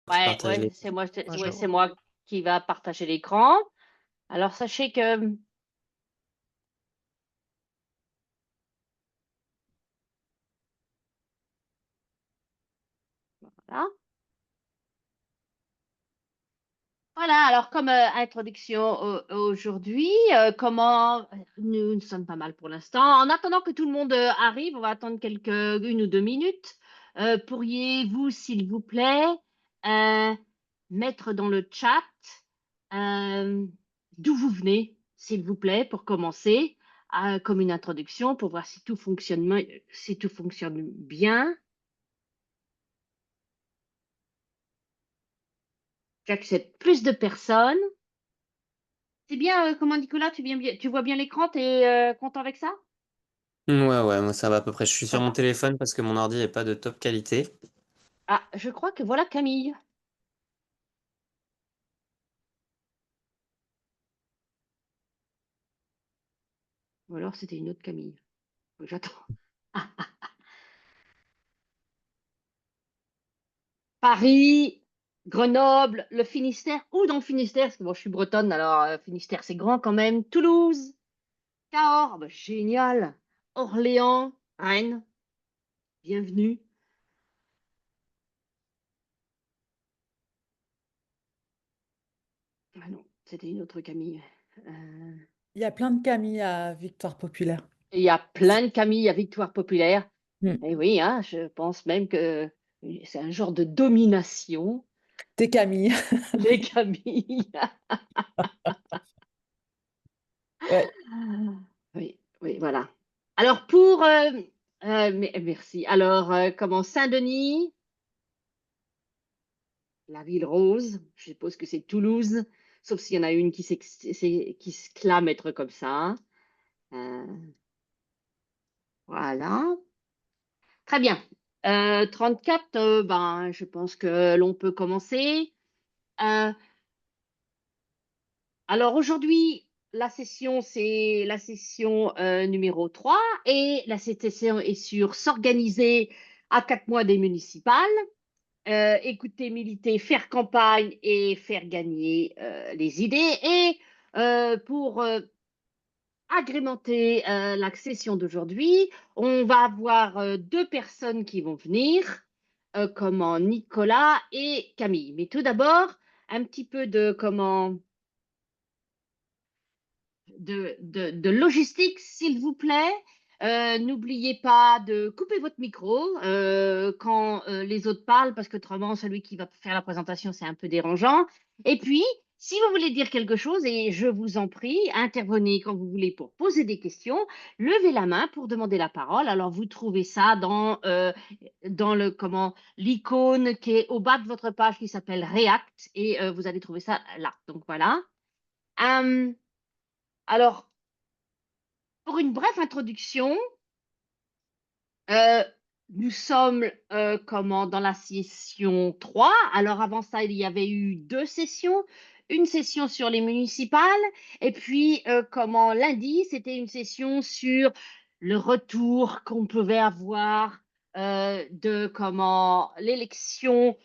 Je Ouais, partage ouais, les. c'est moi, Moi, je ouais, c'est vois. moi qui va partager l'écran. Alors, sachez que, voilà. Voilà, alors comme introduction aujourd'hui, comment nous sommes pas mal pour l'instant. En attendant que tout le monde arrive, on va attendre une ou deux minutes. Pourriez-vous, s'il vous plaît, euh, mettre dans le chat euh, d'où vous venez, s'il vous plaît, pour commencer, comme une introduction, pour voir si tout fonctionne bien. J'accepte plus de personnes. C'est bien, comment Nicolas, tu vois bien l'écran, tu es content avec ça? Ouais, ouais, moi ça va à peu près. Je suis sur mon Voilà. téléphone parce que mon ordi est pas de top qualité. Ah, je crois que voilà Camille. Ou alors c'était une autre Camille. J'attends. Ah, Paris, Grenoble, le Finistère, ou dans le Finistère, parce que bon, je suis bretonne, alors Finistère c'est grand quand même. Toulouse, Cahors, ah bah, génial. Orléans, Rennes, bienvenue. Ah non, c'était une autre Camille. Euh, Il y a plein de Camille à Victoire Populaire. Il y a plein de Camille à Victoire Populaire. Hmm. Et oui, hein, je pense même que c'est un genre de domination, Des Camille. les Camilles. Ouais. Oui, oui, voilà. Alors merci. Alors, comment Saint-Denis, la ville rose, je suppose que c'est Toulouse, sauf s'il y en a une qui se clame être comme ça. Euh, voilà. Très bien. 34, ben, je pense que l'on peut commencer. Euh, alors aujourd'hui, c'est la session numéro 3 et la session est sur s'organiser à 4 mois des municipales. Écouter, militer, faire campagne et faire gagner les idées. Et pour agrémenter la session d'aujourd'hui, on va avoir deux personnes qui vont venir, comment Nicolas et Camille. Mais tout d'abord, un petit peu de logistique, s'il vous plaît. N'oubliez pas de couper votre micro quand les autres parlent, parce que autrement, celui qui va faire la présentation, c'est un peu dérangeant. Et puis, si vous voulez dire quelque chose, et je vous en prie, intervenez quand vous voulez pour poser des questions, levez la main pour demander la parole. Alors, vous trouvez ça dans l'icône qui est au bas de votre page qui s'appelle React, et vous allez trouver ça là. Donc, voilà. Euh, alors, pour une brève introduction, euh, nous sommes dans la session 3. Alors avant ça, il y avait eu deux sessions. Une session sur les municipales et puis lundi, c'était une session sur le retour qu'on pouvait avoir de l'élection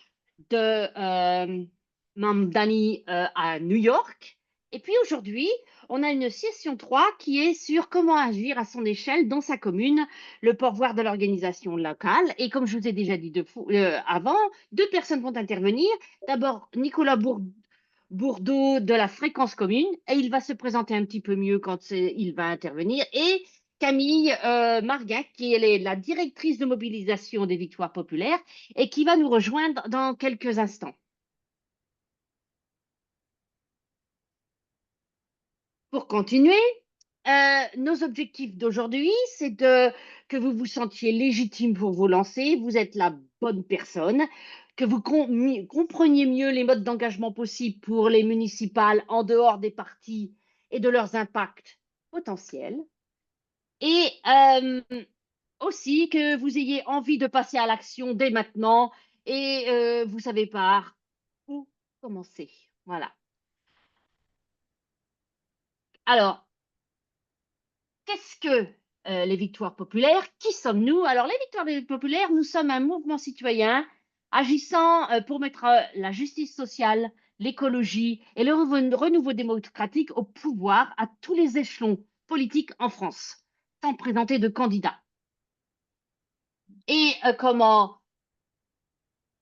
de Mamdani à New York. Et puis aujourd'hui, on a une session 3 qui est sur comment agir à son échelle dans sa commune, le pourvoir de l'organisation locale. Et comme je vous ai déjà dit avant, deux personnes vont intervenir. D'abord, Nicolas Bourdeau de la Fréquence Commune, et il va se présenter un petit peu mieux quand il va intervenir. Et Camille Marguin, qui est la directrice de mobilisation des Victoires populaires et qui va nous rejoindre dans quelques instants. Pour continuer, nos objectifs d'aujourd'hui, c'est que vous vous sentiez légitime pour vous lancer, vous êtes la bonne personne, que vous compreniez mieux les modes d'engagement possibles pour les municipales en dehors des partis et de leurs impacts potentiels, et aussi que vous ayez envie de passer à l'action dès maintenant et vous savez pas où commencer. Voilà. Alors, qu'est-ce que les victoires populaires? Qui sommes-nous? Alors, les victoires populaires, nous sommes un mouvement citoyen agissant pour mettre la justice sociale, l'écologie et le renouveau démocratique au pouvoir à tous les échelons politiques en France, sans présenter de candidat. Et comment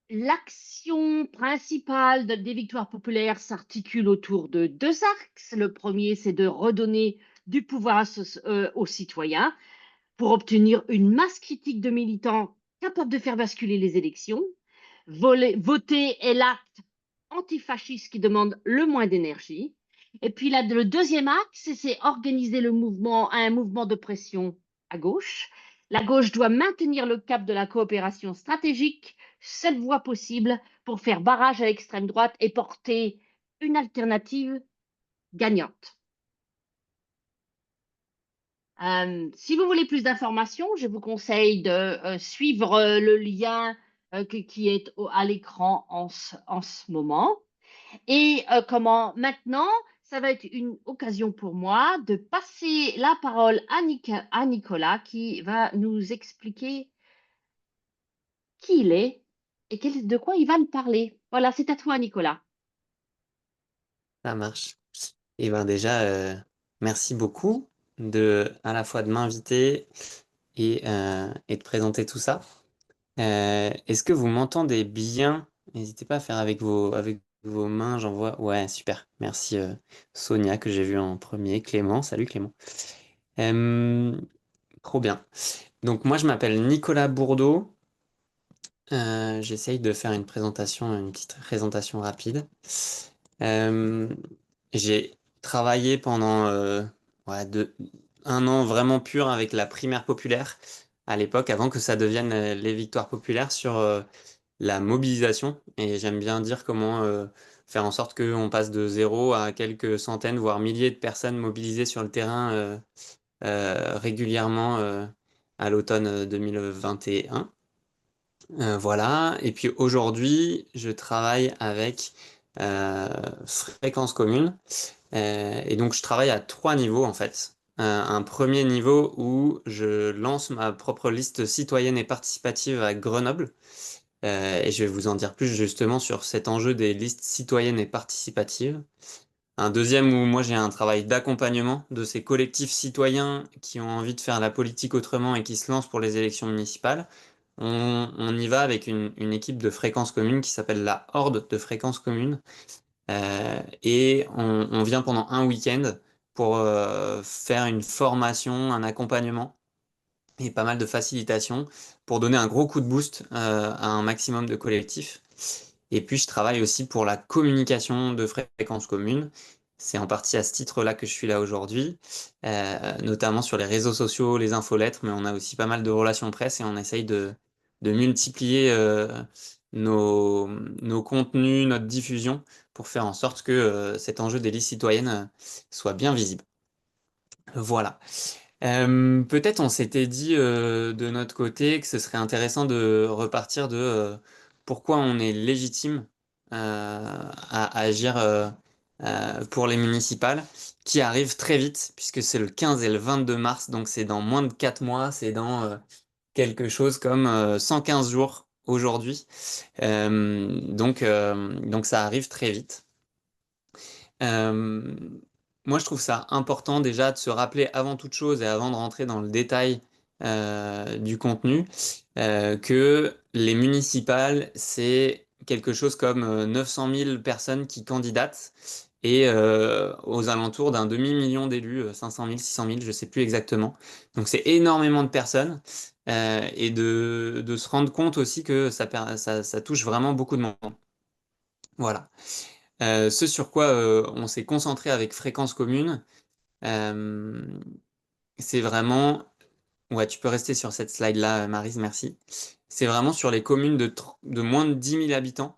l'action principale des victoires populaires s'articule autour de deux axes. Le premier, c'est de redonner du pouvoir aux citoyens pour obtenir une masse critique de militants capables de faire basculer les élections. Voter est l'acte antifasciste qui demande le moins d'énergie. Et puis là, le deuxième axe, c'est organiser un mouvement de pression à gauche. La gauche doit maintenir le cap de la coopération stratégique, seule voie possible pour faire barrage à l'extrême droite et porter une alternative gagnante. Si vous voulez plus d'informations, je vous conseille de suivre le lien qui est à l'écran en ce moment. Et comment maintenant, ça va être une occasion pour moi de passer la parole à Nicolas qui va nous expliquer qui il est et de quoi il va nous parler. Voilà, c'est à toi, Nicolas. Ça marche. Et ben déjà, merci beaucoup à la fois de m'inviter et de présenter tout ça. Est-ce que vous m'entendez bien? N'hésitez pas à faire avec vos mains, j'en vois. Ouais, super. Merci Sonia que j'ai vu en premier. Clément, salut Clément. Euh, Trop bien. Donc moi je m'appelle Nicolas Bourdeau. J'essaye de faire une petite présentation rapide. Euh, j'ai travaillé pendant ouais, un an vraiment pur avec la primaire populaire à l'époque, avant que ça devienne les victoires populaires sur la mobilisation. Et j'aime bien dire comment faire en sorte qu'on passe de zéro à quelques centaines, voire milliers de personnes mobilisées sur le terrain régulièrement à l'automne 2021. Voilà. Et puis aujourd'hui, je travaille avec euh, Fréquence Commune. Et donc, je travaille à trois niveaux en fait. Un premier niveau où je lance ma propre liste citoyenne et participative à Grenoble. Et je vais vous en dire plus justement sur cet enjeu des listes citoyennes et participatives. Un deuxième où moi j'ai un travail d'accompagnement de ces collectifs citoyens qui ont envie de faire la politique autrement et qui se lancent pour les élections municipales. On y va avec une équipe de fréquences communes qui s'appelle la Horde de fréquences communes. Et on vient pendant un week-end pour faire une formation, un accompagnement et pas mal de facilitation pour donner un gros coup de boost à un maximum de collectifs. Et puis, je travaille aussi pour la communication de fréquences communes. C'est en partie à ce titre-là que je suis là aujourd'hui, notamment sur les réseaux sociaux, les infolettres, mais on a aussi pas mal de relations presse et on essaye de multiplier nos contenus, notre diffusion, pour faire en sorte que cet enjeu des listes citoyennes soit bien visible. Voilà. Peut-être on s'était dit de notre côté que ce serait intéressant de repartir de pourquoi on est légitime à agir pour les municipales, qui arrivent très vite, puisque c'est le 15 et le 22 mars, donc c'est dans moins de 4 mois, c'est dans quelque chose comme 115 jours aujourd'hui. Donc ça arrive très vite. Euh, Moi, je trouve ça important déjà de se rappeler avant toute chose et avant de rentrer dans le détail du contenu, que les municipales, c'est quelque chose comme 900 000 personnes qui candidatent et aux alentours d'un demi-million d'élus, 500 000, 600 000, je ne sais plus exactement. Donc c'est énormément de personnes et de se rendre compte aussi que ça touche vraiment beaucoup de monde. Voilà. Ce sur quoi on s'est concentré avec Fréquence Commune, euh, c'est vraiment... Ouais, tu peux rester sur cette slide-là, Maryse, merci. C'est vraiment sur les communes de moins de 10 000 habitants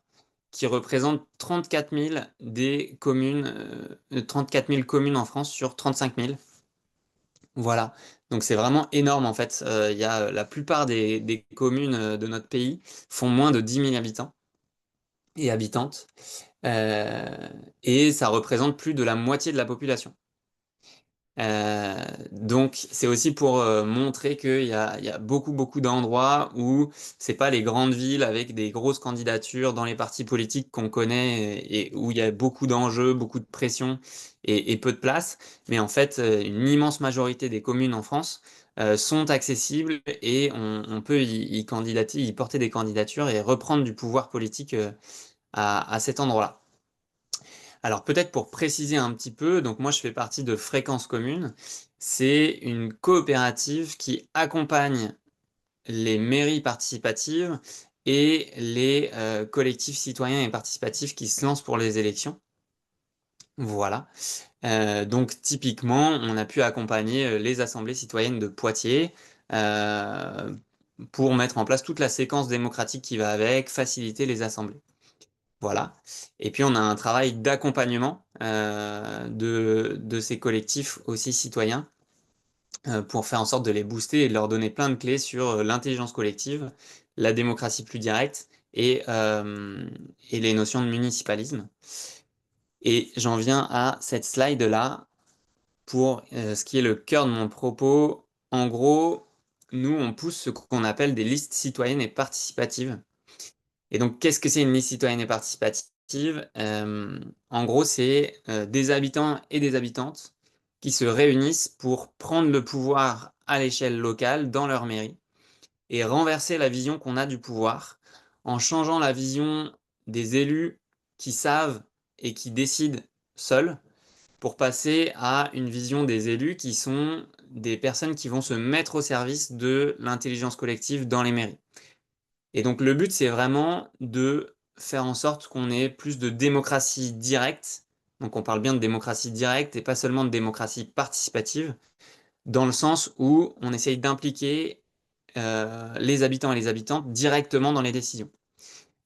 qui représentent 34 000 des communes, 34 000 communes en France sur 35 000. Voilà. Donc c'est vraiment énorme en fait. Il y a, la plupart des communes de notre pays font moins de 10 000 habitants et habitantes. Euh, et ça représente plus de la moitié de la population. Donc, c'est aussi pour montrer qu'il y a beaucoup, beaucoup d'endroits où c'est pas les grandes villes avec des grosses candidatures dans les partis politiques qu'on connaît et où il y a beaucoup d'enjeux, beaucoup de pression et peu de place. Mais en fait, une immense majorité des communes en France sont accessibles et on peut y candidater, y porter des candidatures et reprendre du pouvoir politique à cet endroit-là. Alors peut-être pour préciser un petit peu, donc moi je fais partie de Fréquence Commune. C'est une coopérative qui accompagne les mairies participatives et les collectifs citoyens et participatifs qui se lancent pour les élections. Voilà. Donc typiquement, on a pu accompagner les assemblées citoyennes de Poitiers euh, pour mettre en place toute la séquence démocratique qui va avec, faciliter les assemblées. Voilà. Et puis on a un travail d'accompagnement de ces collectifs aussi citoyens pour faire en sorte de les booster et de leur donner plein de clés sur l'intelligence collective, la démocratie plus directe et les notions de municipalisme. Et j'en viens à cette slide-là pour ce qui est le cœur de mon propos. En gros, nous, on pousse ce qu'on appelle des listes citoyennes et participatives. Et donc, qu'est-ce que c'est une liste citoyenne et participative? En gros, c'est des habitants et des habitantes qui se réunissent pour prendre le pouvoir à l'échelle locale dans leur mairie et renverser la vision qu'on a du pouvoir en changeant la vision des élus qui savent et qui décident seuls pour passer à une vision des élus qui sont des personnes qui vont se mettre au service de l'intelligence collective dans les mairies. Et donc le but, c'est vraiment de faire en sorte qu'on ait plus de démocratie directe. Donc on parle bien de démocratie directe et pas seulement de démocratie participative, dans le sens où on essaye d'impliquer les habitants et les habitantes directement dans les décisions.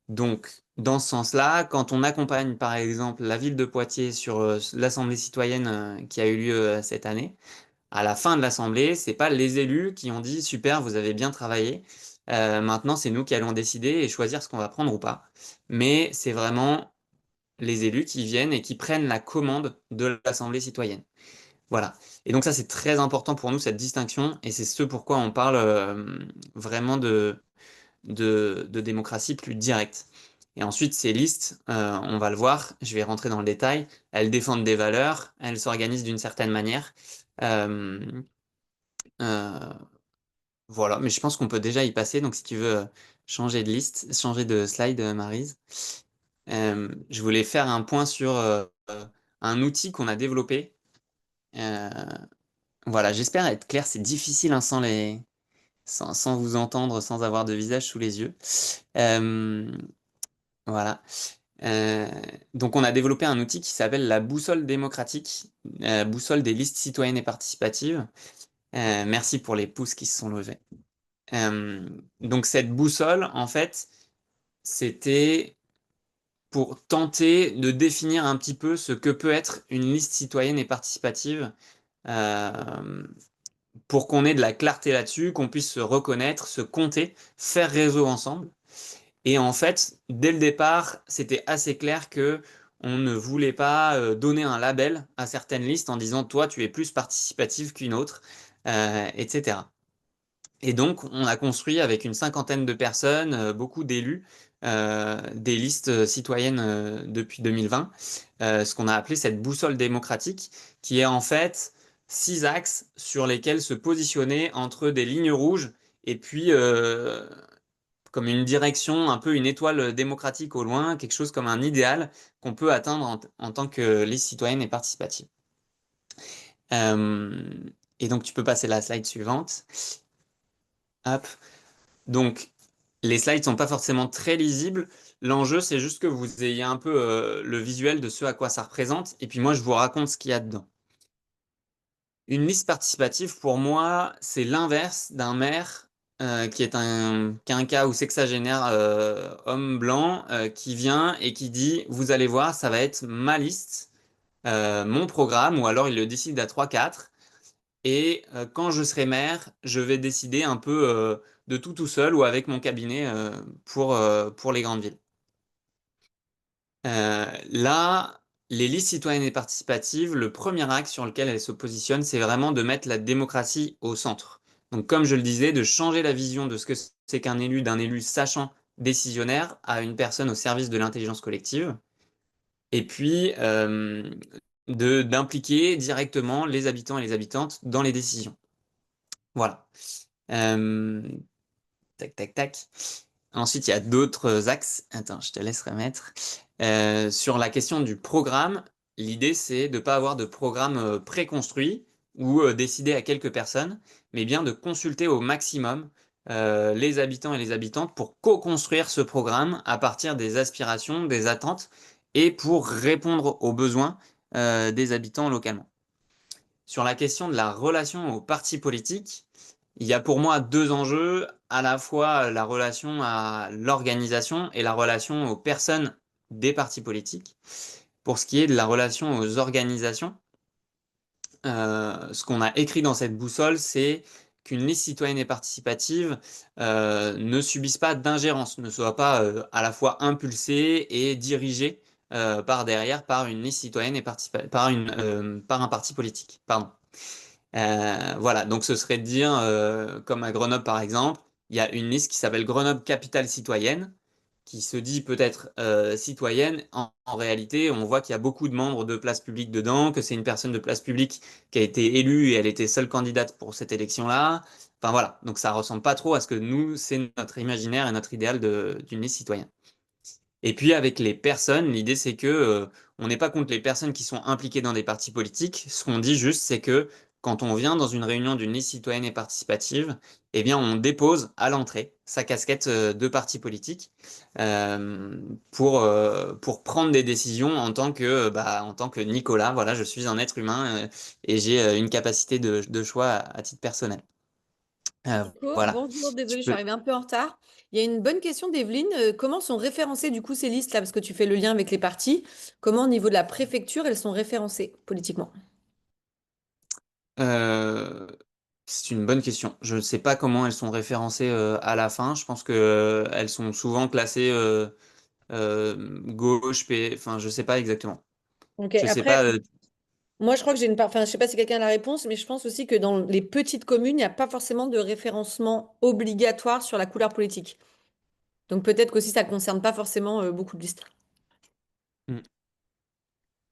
Donc dans ce sens-là, quand on accompagne par exemple la ville de Poitiers sur l'Assemblée citoyenne qui a eu lieu cette année, à la fin de l'Assemblée, c'est pas les élus qui ont dit super, vous avez bien travaillé. Maintenant, c'est nous qui allons décider et choisir ce qu'on va prendre ou pas. Mais c'est vraiment les élus qui viennent et qui prennent la commande de l'Assemblée citoyenne. Voilà. Et donc ça, c'est très important pour nous, cette distinction, et c'est ce pourquoi on parle vraiment de démocratie plus directe. Et ensuite, ces listes, on va le voir, je vais rentrer dans le détail, elles défendent des valeurs, elles s'organisent d'une certaine manière. Euh, euh, voilà, mais je pense qu'on peut déjà y passer. Donc, si tu veux changer de liste, changer de slide, Maryse. Je voulais faire un point sur un outil qu'on a développé. Euh, voilà, j'espère être clair. C'est difficile hein, sans vous entendre, sans avoir de visage sous les yeux. Euh, voilà. Euh, donc, on a développé un outil qui s'appelle la boussole démocratique, boussole des listes citoyennes et participatives. Merci pour les pouces qui se sont levés. Donc cette boussole, en fait, c'était pour tenter de définir un petit peu ce que peut être une liste citoyenne et participative, euh, pour qu'on ait de la clarté là-dessus, qu'on puisse se reconnaître, se compter, faire réseau ensemble. Et en fait, dès le départ, c'était assez clair que on ne voulait pas donner un label à certaines listes en disant toi, tu es plus participative qu'une autre, etc. Et donc, on a construit avec une cinquantaine de personnes, beaucoup d'élus, des listes citoyennes depuis 2020, ce qu'on a appelé cette boussole démocratique, qui est en fait 6 axes sur lesquels se positionner entre des lignes rouges et puis comme une direction, un peu une étoile démocratique au loin, quelque chose comme un idéal qu'on peut atteindre en tant que liste citoyenne et participative. Euh, et donc, tu peux passer la slide suivante. Hop. Donc, les slides sont pas forcément très lisibles. L'enjeu, c'est juste que vous ayez un peu le visuel de ce à quoi ça représente. Et puis moi, je vous raconte ce qu'il y a dedans. Une liste participative, pour moi, c'est l'inverse d'un maire qui est un quinquas ou sexagénaire homme blanc qui vient et qui dit, vous allez voir, ça va être ma liste, mon programme, ou alors il le décide à 3-4. Et quand je serai maire, je vais décider un peu de tout seul ou avec mon cabinet pour les grandes villes. Là, les listes citoyennes et participatives, le premier axe sur lequel elles se positionnent, c'est vraiment de mettre la démocratie au centre. Donc, comme je le disais, de changer la vision de ce que c'est qu'un élu, d'un élu sachant décisionnaire à une personne au service de l'intelligence collective. Et puis, d'impliquer directement les habitants et les habitantes dans les décisions. Voilà. Euh, tac, tac, tac. Ensuite, il y a d'autres axes. Attends, je te laisse remettre. Sur la question du programme, l'idée, c'est de ne pas avoir de programme préconstruit ou décidé à quelques personnes, mais bien de consulter au maximum les habitants et les habitantes pour co-construire ce programme à partir des aspirations, des attentes et pour répondre aux besoins des habitants localement. Sur la question de la relation aux partis politiques, il y a pour moi deux enjeux, à la fois la relation à l'organisation et la relation aux personnes des partis politiques. Pour ce qui est de la relation aux organisations, ce qu'on a écrit dans cette boussole, c'est qu'une liste citoyenne et participative ne subisse pas d'ingérence, ne soit pas à la fois impulsée et dirigée par derrière par une liste citoyenne et par un parti politique. Pardon. Voilà, donc ce serait de dire, comme à Grenoble par exemple, il y a une liste qui s'appelle Grenoble Capitale Citoyenne, qui se dit peut-être citoyenne. En réalité, on voit qu'il y a beaucoup de membres de Place Publique dedans, que c'est une personne de Place Publique qui a été élue et elle était seule candidate pour cette élection-là. Enfin voilà, donc ça ressemble pas trop à ce que nous, c'est notre imaginaire et notre idéal d'une liste citoyenne. Et puis avec les personnes, l'idée c'est que on n'est pas contre les personnes qui sont impliquées dans des partis politiques. Ce qu'on dit juste, c'est que quand on vient dans une réunion d'une liste citoyenne et participative, eh bien on dépose à l'entrée sa casquette de parti politique euh, pour prendre des décisions en tant que Nicolas. Voilà, je suis un être humain et j'ai une capacité de choix à titre personnel. Nico, Voilà. bonjour, Tu désolée, je suis peux. arrivée un peu en retard. Il y a une bonne question d'Evelyne. Comment sont référencées du coup ces listes-là? Parce que tu fais le lien avec les partis. Comment au niveau de la préfecture, elles sont référencées politiquement? Euh, c'est une bonne question. Je ne sais pas comment elles sont référencées à la fin. Je pense que elles sont souvent classées gauche, enfin, je sais pas exactement. Ok, Je sais pas. après, moi je crois que j'ai une part, enfin je sais pas si quelqu'un a la réponse, mais je pense aussi que dans les petites communes, il n'y a pas forcément de référencement obligatoire sur la couleur politique. Donc peut-être qu'aussi ça ne concerne pas forcément beaucoup de listes. Hmm.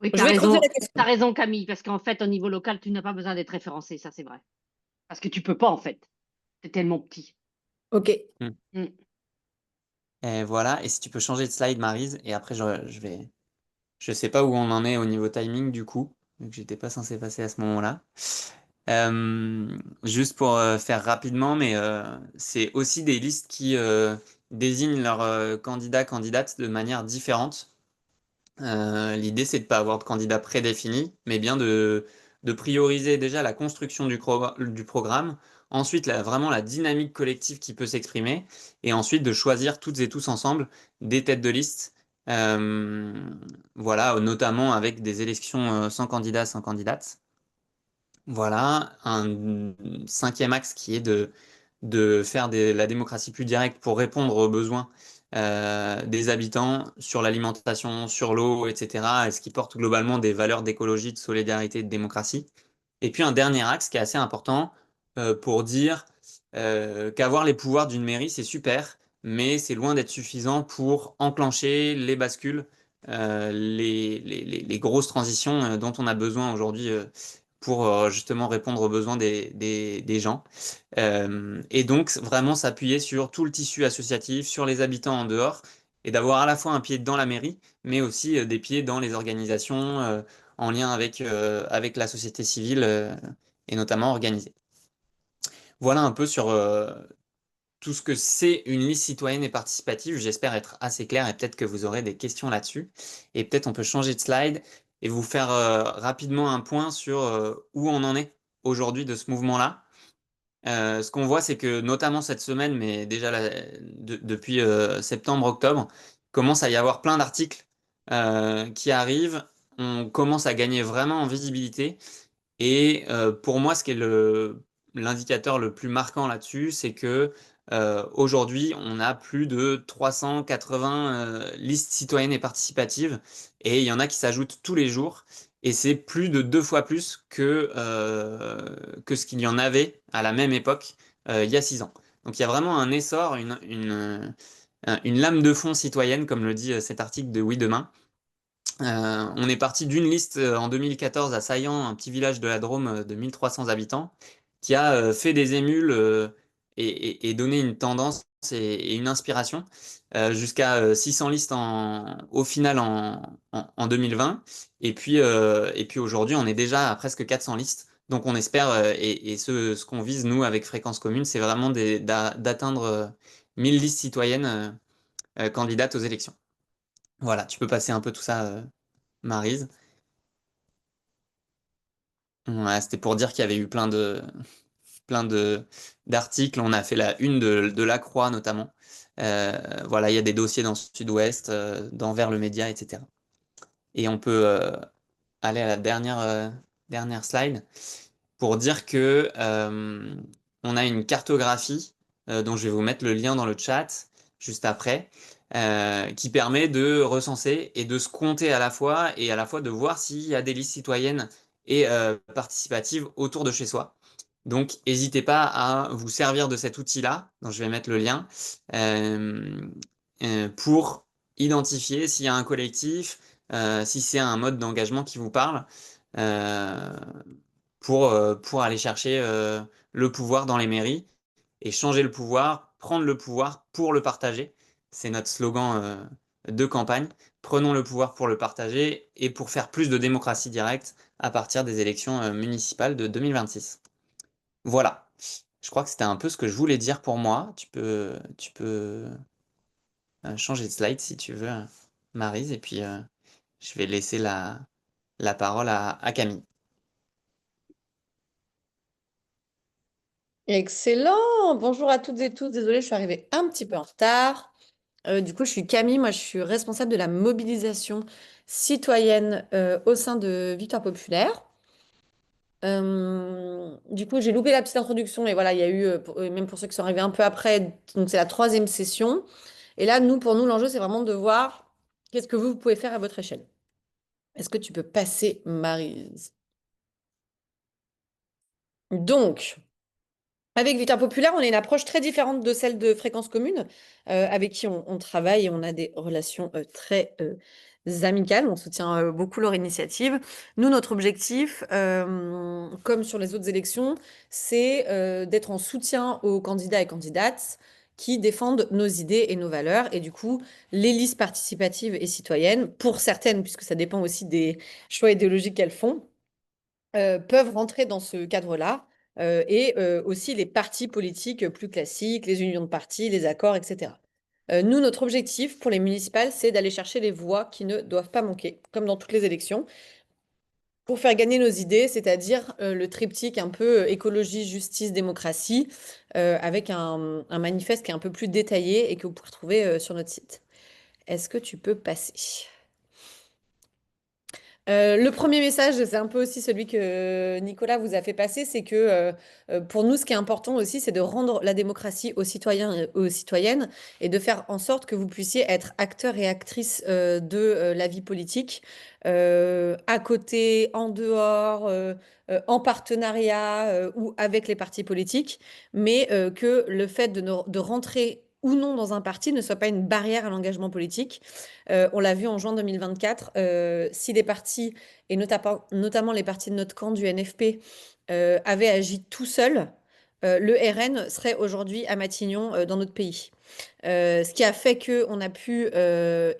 Oui, Je vais creuser la t'as question. raison Camille, parce qu'en fait, au niveau local, tu n'as pas besoin d'être référencé, ça c'est vrai. Parce que tu peux pas en fait. C'est tellement petit. Ok. Hmm. Mm. Et voilà. Et si tu peux changer de slide, Maryse, et après je vais. Je sais pas où on en est au niveau timing du coup, donc j'étais pas censé passer à ce moment-là. Juste pour faire rapidement, mais c'est aussi des listes qui désignent leurs candidats, candidates de manière différente. L'idée, c'est de ne pas avoir de candidat prédéfini, mais bien de prioriser déjà la construction du programme, ensuite vraiment la dynamique collective qui peut s'exprimer, et ensuite de choisir toutes et tous ensemble des têtes de liste, euh, voilà, notamment avec des élections sans candidat, sans candidate. Voilà, un cinquième axe qui est de faire la démocratie plus directe pour répondre aux besoins des habitants sur l'alimentation, sur l'eau, etc. Et ce qui porte globalement des valeurs d'écologie, de solidarité et de démocratie. Et puis un dernier axe qui est assez important pour dire qu'avoir les pouvoirs d'une mairie, c'est super, mais c'est loin d'être suffisant pour enclencher les bascules, les grosses transitions dont on a besoin aujourd'hui pour justement répondre aux besoins des gens. Et donc vraiment s'appuyer sur tout le tissu associatif, sur les habitants en dehors, et d'avoir à la fois un pied dans la mairie, mais aussi des pieds dans les organisations en lien avec la société civile et notamment organisée. Voilà un peu sur tout ce que c'est une liste citoyenne et participative. J'espère être assez clair et peut-être que vous aurez des questions là-dessus. Et peut-être on peut changer de slide et vous faire rapidement un point sur où on en est aujourd'hui de ce mouvement-là. Ce qu'on voit, c'est que notamment cette semaine, mais déjà depuis septembre-octobre, commence à y avoir plein d'articles qui arrivent. On commence à gagner vraiment en visibilité. Et pour moi, ce qui est l'indicateur le plus marquant là-dessus, c'est que aujourd'hui, on a plus de 380 listes citoyennes et participatives, et il y en a qui s'ajoutent tous les jours, et c'est plus de 2 fois plus que ce qu'il y en avait à la même époque, il y a 6 ans. Donc il y a vraiment un essor, une lame de fond citoyenne, comme le dit cet article de Oui Demain. On est parti d'une liste en 2014 à Saillant, un petit village de la Drôme de 1300 habitants, qui a fait des émules et donné une tendance et une inspiration jusqu'à 600 listes au final en 2020. Et puis aujourd'hui, on est déjà à presque 400 listes. Donc on espère, et ce qu'on vise nous avec Fréquence Commune, c'est vraiment d'atteindre 1000 listes citoyennes candidates aux élections. Voilà, tu peux passer un peu tout ça, Maryse. Ouais, c'était pour dire qu'il y avait eu plein de d'articles. On a fait la une de La Croix notamment. Voilà, il y a des dossiers dans Sud-Ouest, d'Envers le Média, etc. Et on peut aller à la dernière slide pour dire que on a une cartographie dont je vais vous mettre le lien dans le chat juste après, qui permet de recenser et de se compter à la fois et à la fois de voir s'il y a des listes citoyennes et participatives autour de chez soi. Donc, n'hésitez pas à vous servir de cet outil-là, dont je vais mettre le lien, euh, pour identifier s'il y a un collectif, si c'est un mode d'engagement qui vous parle. Euh, pour aller chercher le pouvoir dans les mairies et changer le pouvoir, prendre le pouvoir pour le partager. C'est notre slogan de campagne. Prenons le pouvoir pour le partager et pour faire plus de démocratie directe à partir des élections municipales de 2026. Voilà. Je crois que c'était un peu ce que je voulais dire pour moi. Tu peux changer de slide si tu veux, Maryse, et puis je vais laisser la parole à Camille. Excellent. Bonjour à toutes et tous. Désolée, je suis arrivée un petit peu en retard. Du coup, je suis Camille. Moi, je suis responsable de la mobilisation citoyenne au sein de Victoire Populaire. Du coup, j'ai loupé la petite introduction, mais voilà, il y a eu, même pour ceux qui sont arrivés un peu après, donc c'est la troisième session. Et là, pour nous, l'enjeu, c'est vraiment de voir qu'est-ce que vous pouvez faire à votre échelle. Est-ce que tu peux passer, Maryse? Donc, avec Victoire Populaire, on a une approche très différente de celle de Fréquence Commune, avec qui on travaille et on a des relations très amicales. On soutient beaucoup leur initiative. Nous, notre objectif, comme sur les autres élections, c'est d'être en soutien aux candidats et candidates qui défendent nos idées et nos valeurs. Et du coup, les listes participatives et citoyennes, pour certaines, puisque ça dépend aussi des choix idéologiques qu'elles font, peuvent rentrer dans ce cadre-là. Et aussi les partis politiques plus classiques, les unions de partis, les accords, etc. Nous, notre objectif pour les municipales, c'est d'aller chercher les voix qui ne doivent pas manquer, comme dans toutes les élections, pour faire gagner nos idées, c'est-à-dire le triptyque un peu écologie, justice, démocratie, avec un manifeste qui est un peu plus détaillé et que vous pouvez retrouver sur notre site. Est-ce que tu peux passer? Le premier message, c'est un peu aussi celui que Nicolas vous a fait passer, c'est que pour nous, ce qui est important aussi, c'est de rendre la démocratie aux citoyens et aux citoyennes et de faire en sorte que vous puissiez être acteurs et actrices de la vie politique, à côté, en dehors, en partenariat ou avec les partis politiques, mais que le fait de rentrer ou non dans un parti ne soit pas une barrière à l'engagement politique. On l'a vu en juin 2024, si les partis, et notamment les partis de notre camp du NFP, avaient agi tout seuls, le RN serait aujourd'hui à Matignon dans notre pays. Ce qui a fait qu'on a pu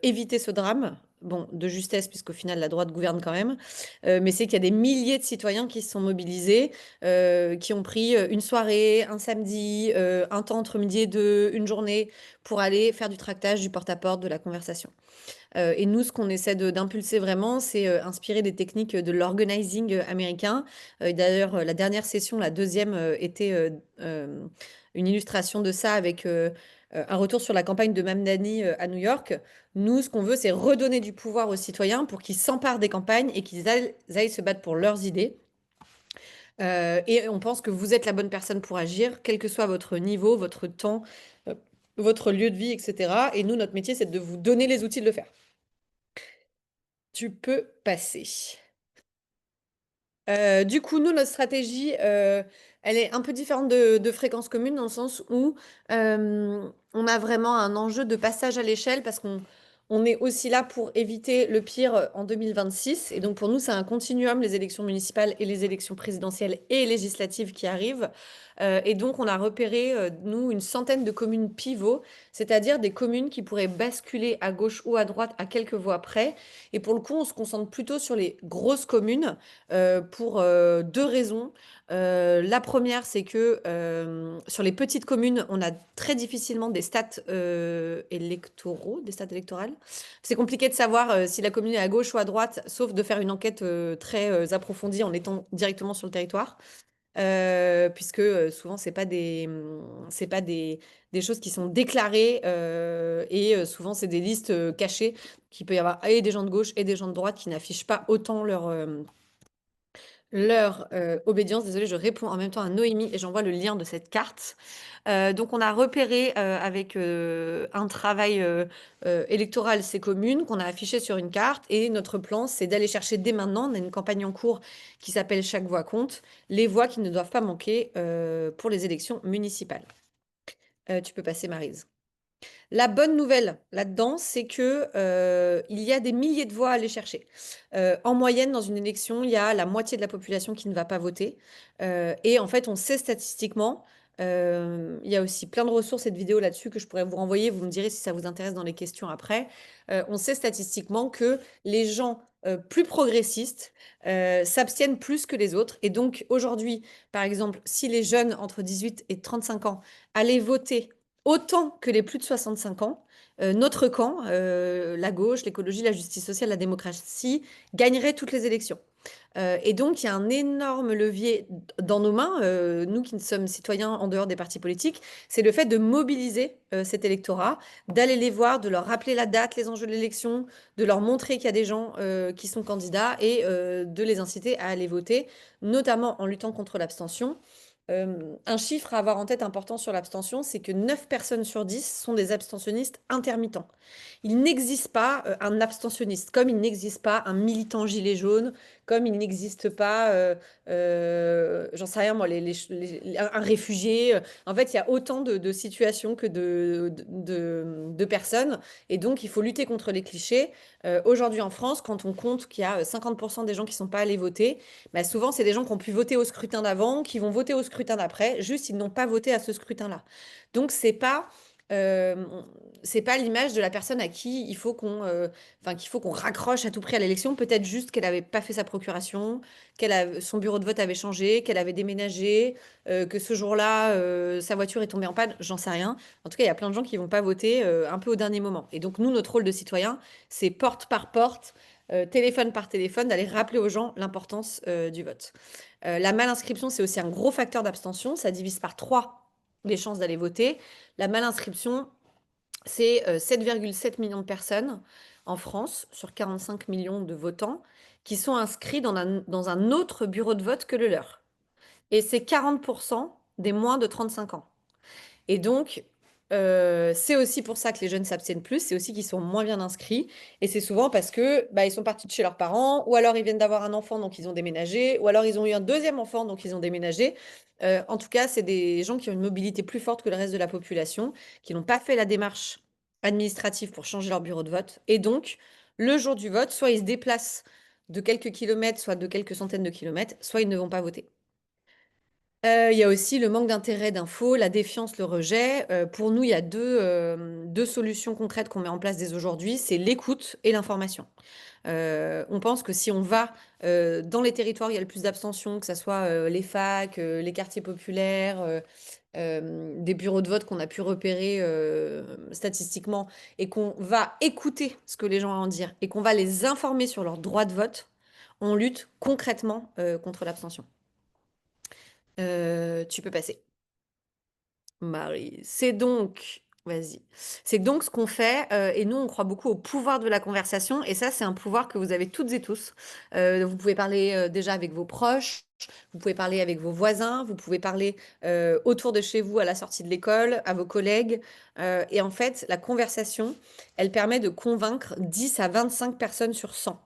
éviter ce drame. Bon, de justesse, puisqu'au final, la droite gouverne quand même. Mais c'est qu'il y a des milliers de citoyens qui se sont mobilisés, qui ont pris une soirée, un samedi, un temps entre midi et deux, une journée, pour aller faire du tractage, du porte-à-porte, de la conversation. Et nous, ce qu'on essaie d'impulser vraiment, c'est inspirer des techniques de l'organizing américain. D'ailleurs, la dernière session, la deuxième, était une illustration de ça avec un retour sur la campagne de Mamdani à New York. Nous, ce qu'on veut, c'est redonner du pouvoir aux citoyens pour qu'ils s'emparent des campagnes et qu'ils aillent se battre pour leurs idées. Et on pense que vous êtes la bonne personne pour agir, quel que soit votre niveau, votre temps, euh, votre lieu de vie, etc. Et nous, notre métier, c'est de vous donner les outils de le faire. Tu peux passer. Du coup, nous, notre stratégie, elle est un peu différente de Fréquence Commune dans le sens où on a vraiment un enjeu de passage à l'échelle parce qu'on est aussi là pour éviter le pire en 2026. Et donc, pour nous, c'est un continuum, les élections municipales et les élections présidentielles et législatives qui arrivent. Et donc, on a repéré, nous, une centaine de communes pivots, c'est-à-dire des communes qui pourraient basculer à gauche ou à droite à quelques voix près. Et pour le coup, on se concentre plutôt sur les grosses communes pour deux raisons. La première, c'est que sur les petites communes, on a très difficilement des stats électoraux, des stats électorales. C'est compliqué de savoir si la commune est à gauche ou à droite, sauf de faire une enquête très approfondie en étant directement sur le territoire. Puisque souvent, c'est pas des choses qui sont déclarées et souvent, c'est des listes cachées qui peut y avoir et des gens de gauche et des gens de droite qui n'affichent pas autant leur obédience. Désolée, je réponds en même temps à Noémie et j'envoie le lien de cette carte. Donc, on a repéré avec un travail électoral ces communes qu'on a affichées sur une carte et notre plan, c'est d'aller chercher dès maintenant, on a une campagne en cours qui s'appelle Chaque voix compte, les voix qui ne doivent pas manquer pour les élections municipales. Tu peux passer, Maryse. La bonne nouvelle là-dedans, c'est que il y a des milliers de voix à aller chercher. En moyenne, dans une élection, il y a la moitié de la population qui ne va pas voter. Et en fait, on sait statistiquement, il y a aussi plein de ressources et de vidéos là-dessus que je pourrais vous renvoyer. Vous me direz si ça vous intéresse dans les questions après. On sait statistiquement que les gens plus progressistes s'abstiennent plus que les autres. Et donc aujourd'hui, par exemple, si les jeunes entre 18 et 35 ans allaient voter autant que les plus de 65 ans, notre camp, la gauche, l'écologie, la justice sociale, la démocratie, gagnerait toutes les élections. Et donc, il y a un énorme levier dans nos mains, nous qui sommes citoyens en dehors des partis politiques, c'est le fait de mobiliser cet électorat, d'aller les voir, de leur rappeler la date, les enjeux de l'élection, de leur montrer qu'il y a des gens qui sont candidats et de les inciter à aller voter, notamment en luttant contre l'abstention. Un chiffre à avoir en tête important sur l'abstention, c'est que 9 personnes sur 10 sont des abstentionnistes intermittents. Il n'existe pas un abstentionniste, comme il n'existe pas un militant gilet jaune, comme il n'existe pas, j'en sais rien moi, un réfugié. En fait, il y a autant de situations que de personnes. Et donc, il faut lutter contre les clichés. Aujourd'hui en France, quand on compte qu'il y a 50% des gens qui ne sont pas allés voter, bah, souvent, c'est des gens qui ont pu voter au scrutin d'avant, qui vont voter au scrutin d'après, juste ils n'ont pas voté à ce scrutin-là. Donc, euh, c'est pas l'image de la personne à qui il faut qu'il faut qu'on raccroche à tout prix à l'élection. Peut-être juste qu'elle n'avait pas fait sa procuration, son bureau de vote avait changé, qu'elle avait déménagé, que ce jour-là, sa voiture est tombée en panne, j'en sais rien. En tout cas, il y a plein de gens qui vont pas voter un peu au dernier moment. Et donc, nous, notre rôle de citoyen, c'est porte par porte, téléphone par téléphone, d'aller rappeler aux gens l'importance du vote. La malinscription, c'est aussi un gros facteur d'abstention. Ça divise par 3 les chances d'aller voter. La malinscription, c'est 7,7 millions de personnes en France, sur 45 millions de votants, qui sont inscrits dans un autre bureau de vote que le leur. Et c'est 40% des moins de 35 ans. Et donc, c'est aussi pour ça que les jeunes s'abstiennent plus, c'est aussi qu'ils sont moins bien inscrits. Et c'est souvent parce que bah, ils sont partis de chez leurs parents, ou alors ils viennent d'avoir un enfant, donc ils ont déménagé, ou alors ils ont eu un deuxième enfant, donc ils ont déménagé. En tout cas, c'est des gens qui ont une mobilité plus forte que le reste de la population, qui n'ont pas fait la démarche administrative pour changer leur bureau de vote. Et donc, le jour du vote, soit ils se déplacent de quelques kilomètres, soit de quelques centaines de kilomètres, soit ils ne vont pas voter. Il y a aussi le manque d'intérêt d'infos, la défiance, le rejet. Pour nous, il y a deux solutions concrètes qu'on met en place dès aujourd'hui, c'est l'écoute et l'information. On pense que si on va dans les territoires où il y a le plus d'abstention, que ce soit les facs, les quartiers populaires, des bureaux de vote qu'on a pu repérer statistiquement, et qu'on va écouter ce que les gens ont à en dire, et qu'on va les informer sur leur droit de vote, on lutte concrètement contre l'abstention. Tu peux passer. Marie. C'est donc Vas-y. C'est donc ce qu'on fait, et nous, on croit beaucoup au pouvoir de la conversation, et ça, c'est un pouvoir que vous avez toutes et tous. Vous pouvez parler déjà avec vos proches, vous pouvez parler avec vos voisins, vous pouvez parler autour de chez vous à la sortie de l'école, à vos collègues. Et en fait, la conversation, elle permet de convaincre 10 à 25 personnes sur 100.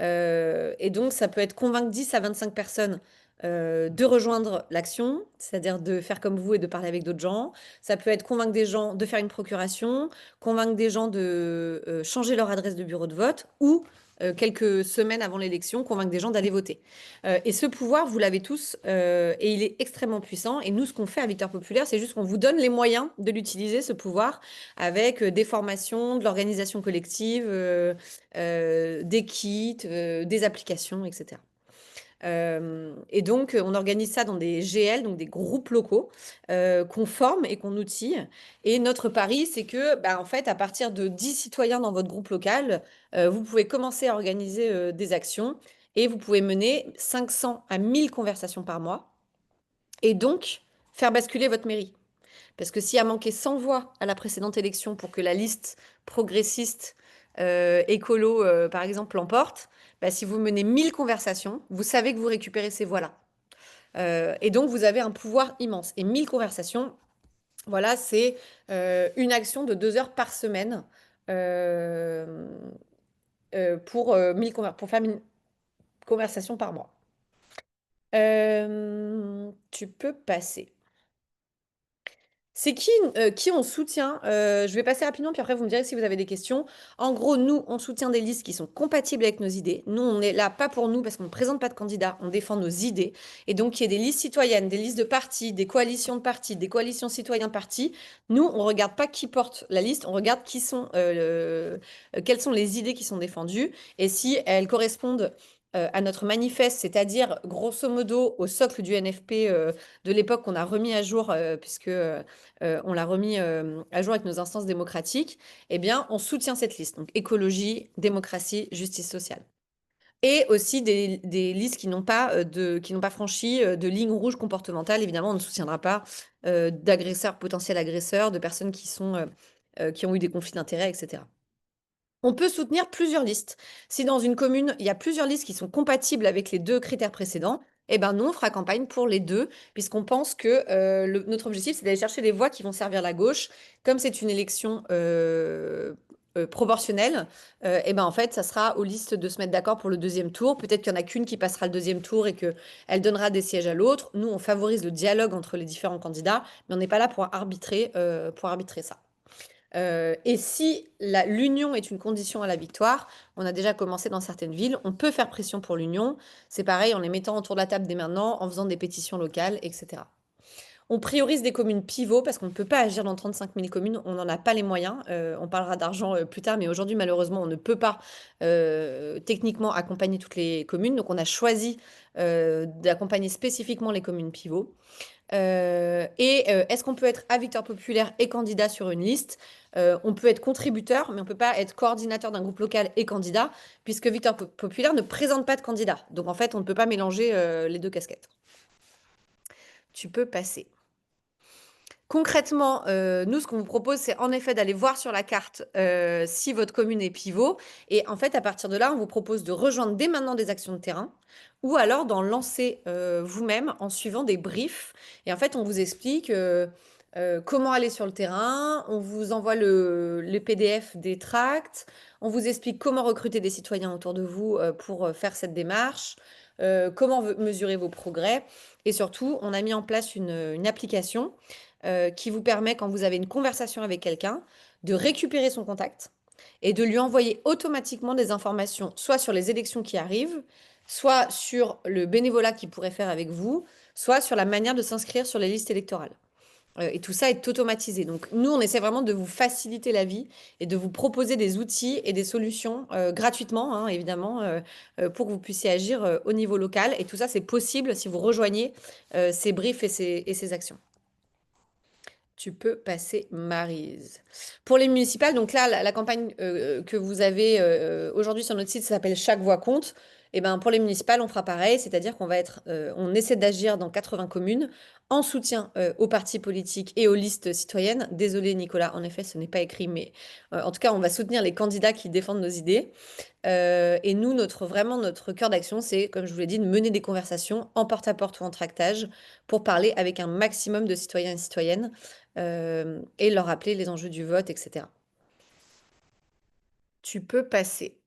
Et donc, ça peut être convaincre 10 à 25 personnes de rejoindre l'action, c'est-à-dire de faire comme vous et de parler avec d'autres gens. Ça peut être convaincre des gens de faire une procuration, convaincre des gens de changer leur adresse de bureau de vote ou quelques semaines avant l'élection, convaincre des gens d'aller voter. Et ce pouvoir, vous l'avez tous et il est extrêmement puissant. Et nous, ce qu'on fait à Victoire Populaire, c'est juste qu'on vous donne les moyens de l'utiliser, ce pouvoir, avec des formations, de l'organisation collective, des kits, des applications, etc. Et donc, on organise ça dans des GL, donc des groupes locaux, qu'on forme et qu'on outille. Et notre pari, c'est que, bah, en fait, à partir de 10 citoyens dans votre groupe local, vous pouvez commencer à organiser des actions et vous pouvez mener 500 à 1000 conversations par mois et donc faire basculer votre mairie. Parce que s'il a manqué 100 voix à la précédente élection pour que la liste progressiste écolo, par exemple, l'emporte, bah, si vous menez 1000 conversations, vous savez que vous récupérez ces voix-là. Et donc, vous avez un pouvoir immense. Et 1000 conversations, voilà, c'est une action de 2 heures par semaine euh, pour, pour faire 1000 conversations par mois. Tu peux passer. C'est qui on soutient? Je vais passer rapidement, puis après vous me direz si vous avez des questions. En gros, nous, on soutient des listes qui sont compatibles avec nos idées. Nous, on est là pas pour nous parce qu'on ne présente pas de candidats, on défend nos idées. Et donc, il y ait des listes citoyennes, des listes de partis, des coalitions de partis, des coalitions citoyens de partis. Nous, on ne regarde pas qui porte la liste, on regarde quelles sont les idées qui sont défendues et si elles correspondent à notre manifeste, c'est-à-dire grosso modo au socle du NFP de l'époque qu'on a remis à jour, puisque on l'a remis à jour avec nos instances démocratiques, eh bien, on soutient cette liste. Donc, écologie, démocratie, justice sociale. Et aussi des listes qui n'ont pas franchi de ligne rouge comportementale. Évidemment, on ne soutiendra pas d'agresseurs, potentiels agresseurs, de personnes qui ont eu des conflits d'intérêts, etc. On peut soutenir plusieurs listes. Si dans une commune, il y a plusieurs listes qui sont compatibles avec les deux critères précédents, eh ben nous, on fera campagne pour les deux, puisqu'on pense que notre objectif, c'est d'aller chercher des voix qui vont servir la gauche. Comme c'est une élection proportionnelle, eh ben en fait, ça sera aux listes de se mettre d'accord pour le deuxième tour. Peut-être qu'il n'y en a qu'une qui passera le deuxième tour et qu'elle donnera des sièges à l'autre. Nous, on favorise le dialogue entre les différents candidats, mais on n'est pas là pour arbitrer ça. Et si l'union est une condition à la victoire, on a déjà commencé dans certaines villes, on peut faire pression pour l'union. C'est pareil en les mettant autour de la table dès maintenant, en faisant des pétitions locales, etc. On priorise des communes pivots parce qu'on ne peut pas agir dans 35 000 communes, on n'en a pas les moyens. On parlera d'argent plus tard, mais aujourd'hui, malheureusement, on ne peut pas techniquement accompagner toutes les communes. Donc, on a choisi d'accompagner spécifiquement les communes pivots. Est-ce qu'on peut être à Victoire Populaire et candidat sur une liste? On peut être contributeur, mais on ne peut pas être coordinateur d'un groupe local et candidat, puisque Victoire Populaire ne présente pas de candidat. Donc en fait, on ne peut pas mélanger les deux casquettes. Tu peux passer. Concrètement, nous, ce qu'on vous propose, c'est en effet d'aller voir sur la carte si votre commune est pivot. Et en fait, à partir de là, on vous propose de rejoindre dès maintenant des actions de terrain ou alors d'en lancer vous-même en suivant des briefs. Et en fait, on vous explique comment aller sur le terrain, on vous envoie les PDF des tracts, on vous explique comment recruter des citoyens autour de vous pour faire cette démarche, comment mesurer vos progrès. Et surtout, on a mis en place une application qui vous permet, quand vous avez une conversation avec quelqu'un, de récupérer son contact et de lui envoyer automatiquement des informations, soit sur les élections qui arrivent, soit sur le bénévolat qu'il pourrait faire avec vous, soit sur la manière de s'inscrire sur les listes électorales. Et tout ça est automatisé. Donc, nous, on essaie vraiment de vous faciliter la vie et de vous proposer des outils et des solutions gratuitement, hein, évidemment, pour que vous puissiez agir au niveau local. Et tout ça, c'est possible si vous rejoignez ces briefs et ces actions. Tu peux passer, Maryse. Pour les municipales, donc là, la campagne que vous avez aujourd'hui sur notre site, ça s'appelle Chaque voix compte. Et ben, pour les municipales, on fera pareil, c'est-à-dire on essaie d'agir dans 80 communes en soutien aux partis politiques et aux listes citoyennes. Désolé Nicolas, en effet, ce n'est pas écrit, mais en tout cas, on va soutenir les candidats qui défendent nos idées. Et nous, vraiment, notre cœur d'action, c'est, comme je vous l'ai dit, de mener des conversations en porte-à-porte ou en tractage pour parler avec un maximum de citoyens et citoyennes et leur rappeler les enjeux du vote, etc. Tu peux passer.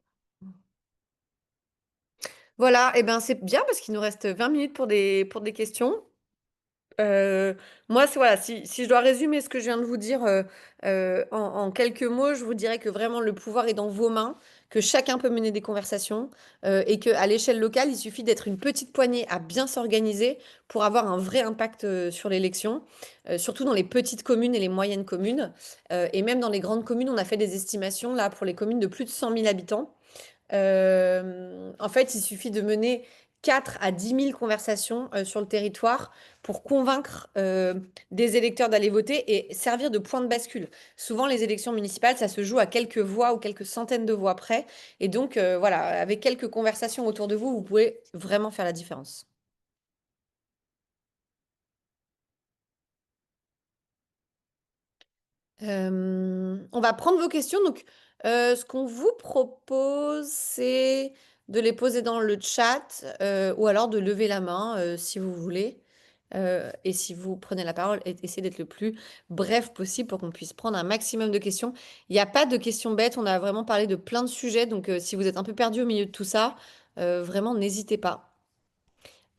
Voilà, et ben c'est bien parce qu'il nous reste 20 minutes pour des questions. Moi, voilà, si je dois résumer ce que je viens de vous dire en quelques mots, je vous dirais que vraiment le pouvoir est dans vos mains, que chacun peut mener des conversations et qu'à l'échelle locale, il suffit d'être une petite poignée à bien s'organiser pour avoir un vrai impact sur l'élection, surtout dans les petites communes et les moyennes communes. Et même dans les grandes communes, on a fait des estimations là pour les communes de plus de 100 000 habitants. En fait, il suffit de mener 4 à 10 000 conversations sur le territoire pour convaincre des électeurs d'aller voter et servir de point de bascule. Souvent, les élections municipales, ça se joue à quelques voix ou quelques centaines de voix près. Et donc, voilà, avec quelques conversations autour de vous, vous pouvez vraiment faire la différence. On va prendre vos questions. Donc, ce qu'on vous propose, c'est de les poser dans le chat ou alors de lever la main si vous voulez. Et si vous prenez la parole, essayez d'être le plus bref possible pour qu'on puisse prendre un maximum de questions. Il n'y a pas de questions bêtes. On a vraiment parlé de plein de sujets. Donc, si vous êtes un peu perdu au milieu de tout ça, vraiment, n'hésitez pas.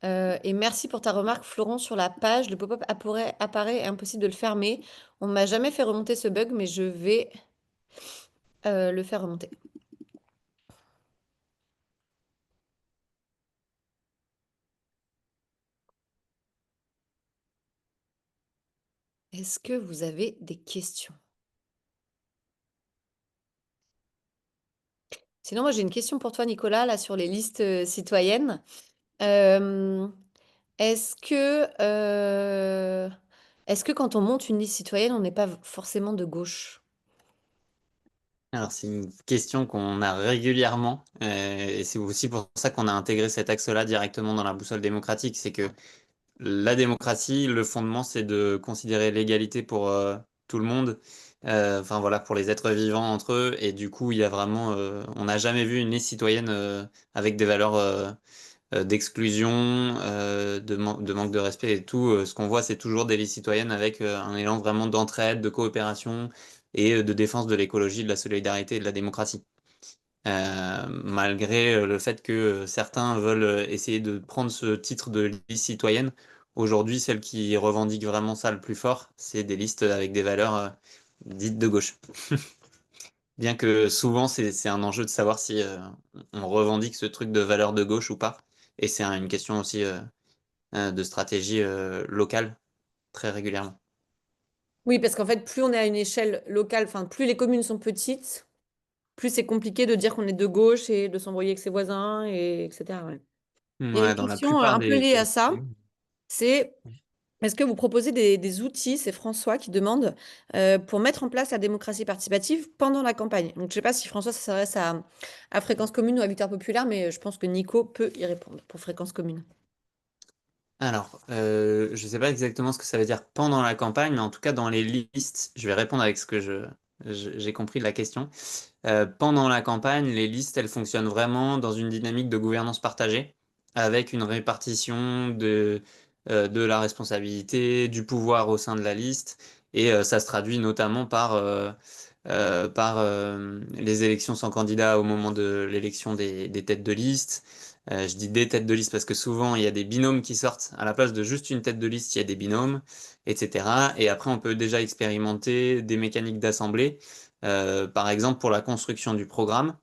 Et merci pour ta remarque, Florent, sur la page. Le pop-up apparaît, impossible de le fermer. On ne m'a jamais fait remonter ce bug, mais je vais le faire remonter. Est-ce que vous avez des questions? Sinon, moi, j'ai une question pour toi, Nicolas, là, sur les listes citoyennes. Euh, est-ce que, euh, est-ce que quand on monte une liste citoyenne, on n'est pas forcément de gauche? Alors, c'est une question qu'on a régulièrement, et c'est aussi pour ça qu'on a intégré cet axe-là directement dans la boussole démocratique. C'est que la démocratie, le fondement, c'est de considérer l'égalité pour tout le monde, enfin voilà, pour les êtres vivants entre eux. Et du coup, il y a vraiment, on n'a jamais vu une liste citoyenne avec des valeurs d'exclusion, de manque de respect et tout. Ce qu'on voit, c'est toujours des listes citoyennes avec un élan vraiment d'entraide, de coopération et de défense de l'écologie, de la solidarité et de la démocratie. Malgré le fait que certains veulent essayer de prendre ce titre de liste citoyenne, aujourd'hui, celle qui revendique vraiment ça le plus fort, c'est des listes avec des valeurs dites de gauche. Bien que souvent, c'est un enjeu de savoir si on revendique ce truc de valeur de gauche ou pas. Et c'est une question aussi de stratégie locale, très régulièrement. Oui, parce qu'en fait, plus on est à une échelle locale, enfin, plus les communes sont petites, plus c'est compliqué de dire qu'on est de gauche et de s'embrouiller avec ses voisins, et etc. Ouais. Il y a une Ouais, dans la question plupart un peu des liée à petites ça. communes. C'est est-ce que vous proposez des outils, c'est François qui demande, pour mettre en place la démocratie participative pendant la campagne? Donc, je ne sais pas si François, ça s'adresse à Fréquence Commune ou à Victoire Populaire, mais je pense que Nico peut y répondre pour Fréquence Commune. Alors, je ne sais pas exactement ce que ça veut dire pendant la campagne, mais en tout cas dans les listes, je vais répondre avec ce que j'ai compris de la question. Pendant la campagne, les listes, elles fonctionnent vraiment dans une dynamique de gouvernance partagée, avec une répartition de la responsabilité, du pouvoir au sein de la liste, et ça se traduit notamment par les élections sans candidat au moment de l'élection des têtes de liste. Je dis des têtes de liste parce que souvent il y a des binômes qui sortent à la place de juste une tête de liste, il y a des binômes, etc. Et après on peut déjà expérimenter des mécaniques d'assemblée. Par exemple, pour la construction du programme,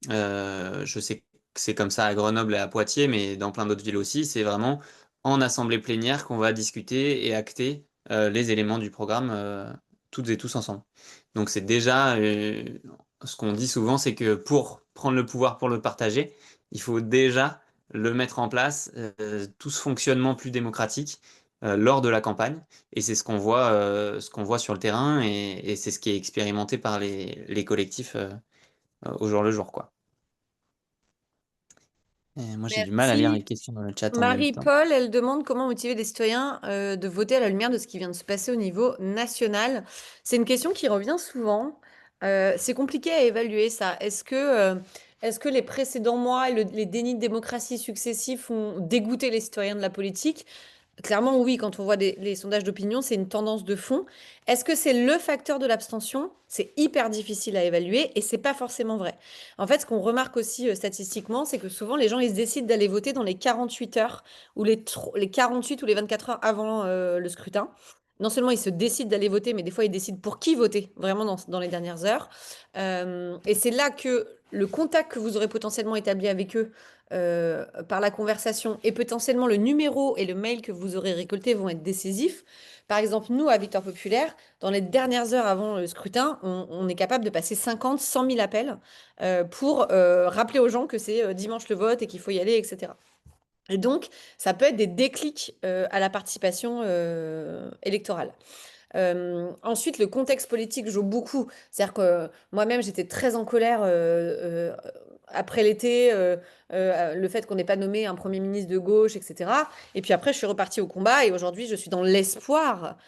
je sais que c'est comme ça à Grenoble et à Poitiers, mais dans plein d'autres villes aussi, c'est vraiment en assemblée plénière qu'on va discuter et acter les éléments du programme toutes et tous ensemble. Donc c'est déjà ce qu'on dit souvent, c'est que pour prendre le pouvoir, pour le partager, il faut déjà le mettre en place, tout ce fonctionnement plus démocratique lors de la campagne. Et c'est ce qu'on voit sur le terrain et c'est ce qui est expérimenté par les collectifs au jour le jour, quoi. Moi, j'ai du mal à lire les Merci. questions dans le chat en même temps. Marie-Paul, elle demande comment motiver les citoyens de voter à la lumière de ce qui vient de se passer au niveau national. C'est une question qui revient souvent. C'est compliqué à évaluer ça. Est-ce que les précédents mois et les dénis de démocratie successifs ont dégoûté les citoyens de la politique? Clairement, oui, quand on voit les sondages d'opinion, c'est une tendance de fond. Est-ce que c'est le facteur de l'abstention? C'est hyper difficile à évaluer et c'est pas forcément vrai. En fait, ce qu'on remarque aussi statistiquement, c'est que souvent les gens ils se décident d'aller voter dans les 48 heures ou les 48 ou les 24 heures avant le scrutin. Non seulement ils se décident d'aller voter, mais des fois ils décident pour qui voter, vraiment dans les dernières heures. Et c'est là que le contact que vous aurez potentiellement établi avec eux par la conversation et potentiellement le numéro et le mail que vous aurez récolté vont être décisifs. Par exemple, nous, à Victoire Populaire, dans les dernières heures avant le scrutin, on est capable de passer 50, 100 000 appels pour rappeler aux gens que c'est dimanche le vote et qu'il faut y aller, etc. Et donc, ça peut être des déclics à la participation électorale. Ensuite, le contexte politique joue beaucoup. C'est-à-dire que moi-même, j'étais très en colère après l'été, le fait qu'on n'ait pas nommé un Premier ministre de gauche, etc. Et puis après, je suis repartie au combat et aujourd'hui, je suis dans l'espoir,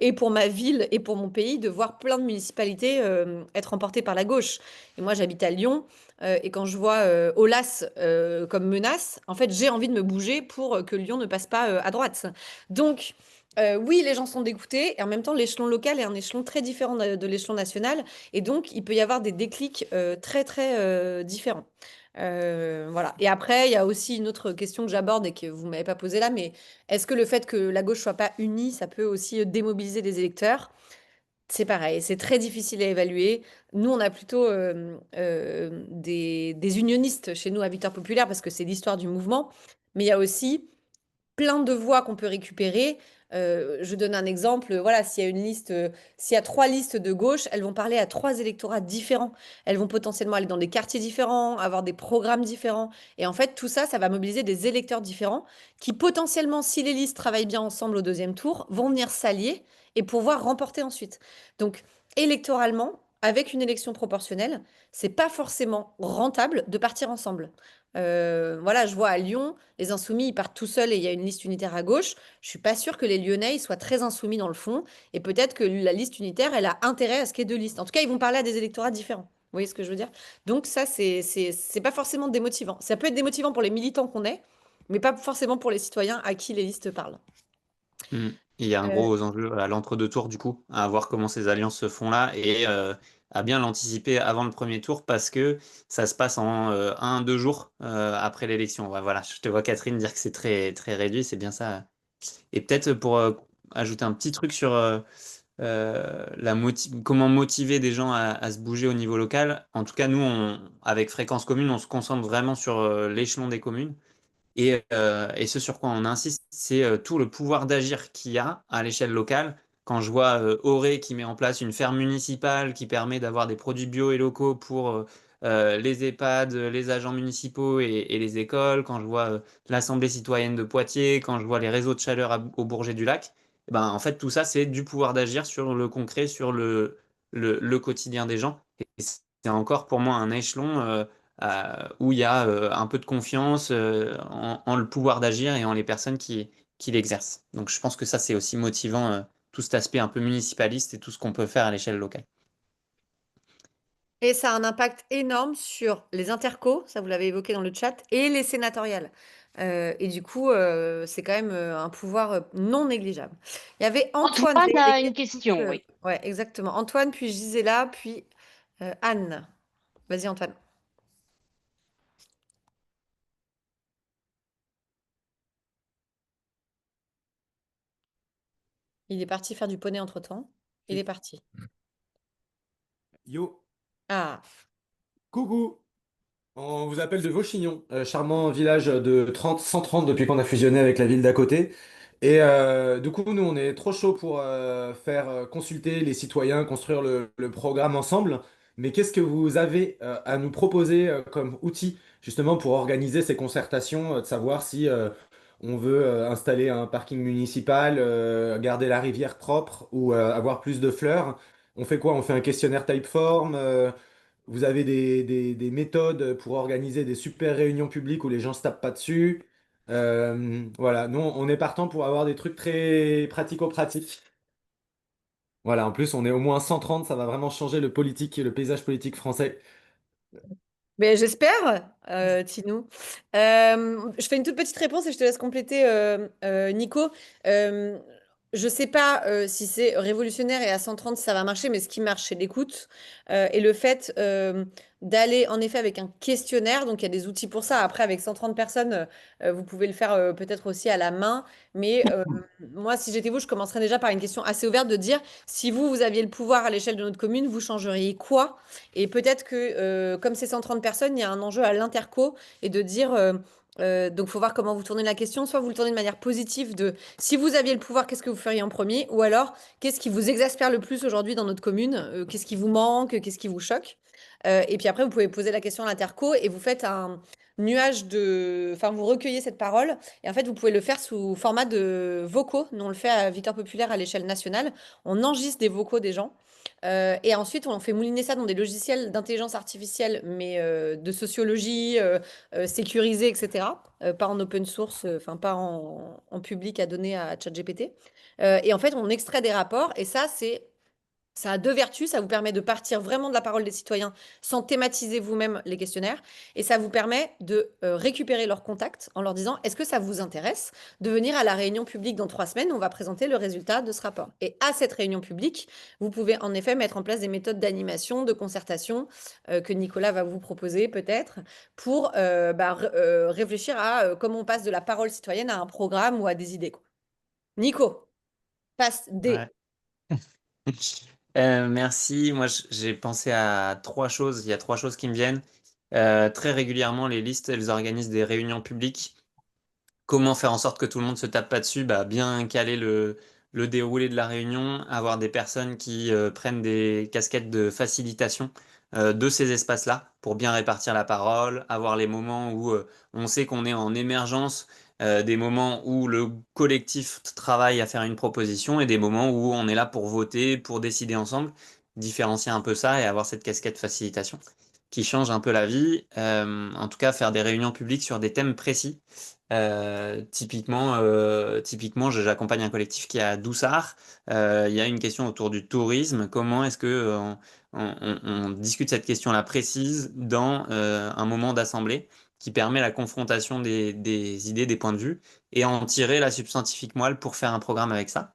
et pour ma ville et pour mon pays, de voir plein de municipalités être remportées par la gauche. Et moi, j'habite à Lyon. Et quand je vois Aulas comme menace, en fait, j'ai envie de me bouger pour que Lyon ne passe pas à droite. Donc, oui, les gens sont dégoûtés et en même temps, l'échelon local est un échelon très différent de l'échelon national et donc il peut y avoir des déclics très très différents. Voilà. Et après, il y a aussi une autre question que j'aborde et que vous m'avez pas posée là, mais est-ce que le fait que la gauche soit pas unie, ça peut aussi démobiliser les électeurs? C'est pareil, c'est très difficile à évaluer. Nous, on a plutôt des unionistes chez nous à Victoire Populaire parce que c'est l'histoire du mouvement, mais il y a aussi plein de voix qu'on peut récupérer. Je donne un exemple. Voilà, s'il y a trois listes de gauche, elles vont parler à trois électorats différents. Elles vont potentiellement aller dans des quartiers différents, avoir des programmes différents. Et en fait, tout ça, ça va mobiliser des électeurs différents qui potentiellement, si les listes travaillent bien ensemble au deuxième tour, vont venir s'allier et pouvoir remporter ensuite. Donc, électoralement, avec une élection proportionnelle, c'est pas forcément rentable de partir ensemble. Voilà, je vois à Lyon, les insoumis, ils partent tout seuls et il y a une liste unitaire à gauche. Je suis pas sûre que les Lyonnais ils soient très insoumis dans le fond. Et peut-être que la liste unitaire, elle a intérêt à ce qu'il y ait deux listes. En tout cas, ils vont parler à des électorats différents. Vous voyez ce que je veux dire? Donc ça, c'est pas forcément démotivant. Ça peut être démotivant pour les militants qu'on est, mais pas forcément pour les citoyens à qui les listes parlent. Mm. Il y a un Euh, gros enjeu à l'entre-deux tours, du coup, à voir comment ces alliances se font là et à bien l'anticiper avant le premier tour parce que ça se passe en 1, 2 jours après l'élection. Ouais, voilà, je te vois Catherine dire que c'est très, très réduit, c'est bien ça. Et peut-être pour ajouter un petit truc sur comment motiver des gens à se bouger au niveau local. En tout cas, nous, avec Fréquence Commune, on se concentre vraiment sur l'échelon des communes. Et ce sur quoi on insiste, c'est tout le pouvoir d'agir qu'il y a à l'échelle locale. Quand je vois Auré qui met en place une ferme municipale qui permet d'avoir des produits bio et locaux pour les EHPAD, les agents municipaux et les écoles, quand je vois l'Assemblée citoyenne de Poitiers, quand je vois les réseaux de chaleur au Bourget du Lac, eh ben, en fait, tout ça, c'est du pouvoir d'agir sur le concret, sur le quotidien des gens. Et c'est encore pour moi un échelon. Où il y a un peu de confiance en le pouvoir d'agir et en les personnes qui l'exercent. Donc je pense que ça, c'est aussi motivant, tout cet aspect un peu municipaliste et tout ce qu'on peut faire à l'échelle locale. Et ça a un impact énorme sur les intercos, ça vous l'avez évoqué dans le chat, et les sénatoriales. Et du coup, c'est quand même un pouvoir non négligeable. Il y avait Antoine qui Antoine avait des a une questions question, oui. Ouais, exactement. Antoine, puis Gisela, puis Anne. Vas-y, Antoine. Il est parti faire du poney entre-temps. Il est parti. Yo, Ah, coucou! On vous appelle de Vauchignon, charmant village de 130 depuis qu'on a fusionné avec la ville d'à côté. Et du coup, nous, on est trop chaud pour faire consulter les citoyens, construire le programme ensemble. Mais qu'est-ce que vous avez à nous proposer comme outil, justement, pour organiser ces concertations, de savoir si on veut installer un parking municipal, garder la rivière propre ou avoir plus de fleurs? On fait quoi? On fait un questionnaire Typeform? vous avez des méthodes pour organiser des super réunions publiques où les gens se tapent pas dessus. Voilà, nous, on est partant pour avoir des trucs très pratico-pratiques. Voilà, en plus, on est au moins 130, ça va vraiment changer le paysage politique français. Mais j'espère, Tinou. Je fais une toute petite réponse et je te laisse compléter, Nico. Euh, je ne sais pas si c'est révolutionnaire et à 130 si ça va marcher, mais ce qui marche, c'est l'écoute et le fait d'aller en effet avec un questionnaire. Donc il y a des outils pour ça. Après, avec 130 personnes, vous pouvez le faire peut-être aussi à la main. Mais moi, si j'étais vous, je commencerais déjà par une question assez ouverte de dire si vous, vous aviez le pouvoir à l'échelle de notre commune, vous changeriez quoi? Et peut-être que, comme c'est 130 personnes, il y a un enjeu à l'interco et de dire, donc il faut voir comment vous tournez la question. Soit vous le tournez de manière positive de si vous aviez le pouvoir, qu'est-ce que vous feriez en premier? Ou alors, qu'est-ce qui vous exaspère le plus aujourd'hui dans notre commune? Qu'est-ce qui vous manque? Qu'est-ce qui vous choque? Et puis après, vous pouvez poser la question à l'interco et vous faites un nuage de... Enfin, vous recueillez cette parole et en fait, vous pouvez le faire sous format de vocaux. Nous, on le fait à Victoire Populaire à l'échelle nationale. On enregistre des vocaux des gens. Et ensuite, on fait mouliner ça dans des logiciels d'intelligence artificielle, mais de sociologie, sécurisés, etc. Pas en open source, enfin pas en public à donner à ChatGPT. Et en fait, on extrait des rapports, et ça, ça a deux vertus. Ça vous permet de partir vraiment de la parole des citoyens sans thématiser vous-même les questionnaires. Et ça vous permet de récupérer leurs contacts en leur disant, est-ce que ça vous intéresse de venir à la réunion publique dans 3 semaines? On va présenter le résultat de ce rapport. Et à cette réunion publique, vous pouvez en effet mettre en place des méthodes d'animation, de concertation que Nicolas va vous proposer peut-être pour réfléchir à comment on passe de la parole citoyenne à un programme ou à des idées, quoi. Nico, passe des... Ouais. Merci. Moi, j'ai pensé à trois choses. Il y a trois choses qui me viennent. Très régulièrement, les listes, elles organisent des réunions publiques. Comment faire en sorte que tout le monde se tape pas dessus? Bah, bien caler le déroulé de la réunion, avoir des personnes qui prennent des casquettes de facilitation de ces espaces-là pour bien répartir la parole, avoir les moments où on sait qu'on est en émergence, des moments où le collectif travaille à faire une proposition et des moments où on est là pour voter, pour décider ensemble, différencier un peu ça et avoir cette casquette facilitation qui change un peu la vie. En tout cas, faire des réunions publiques sur des thèmes précis. Typiquement, j'accompagne un collectif qui est à Doussard. Il y a une question autour du tourisme. Comment est-ce que on discute cette question-là précise dans un moment d'assemblée qui permet la confrontation des idées, des points de vue, et en tirer la substantifique moelle pour faire un programme avec ça.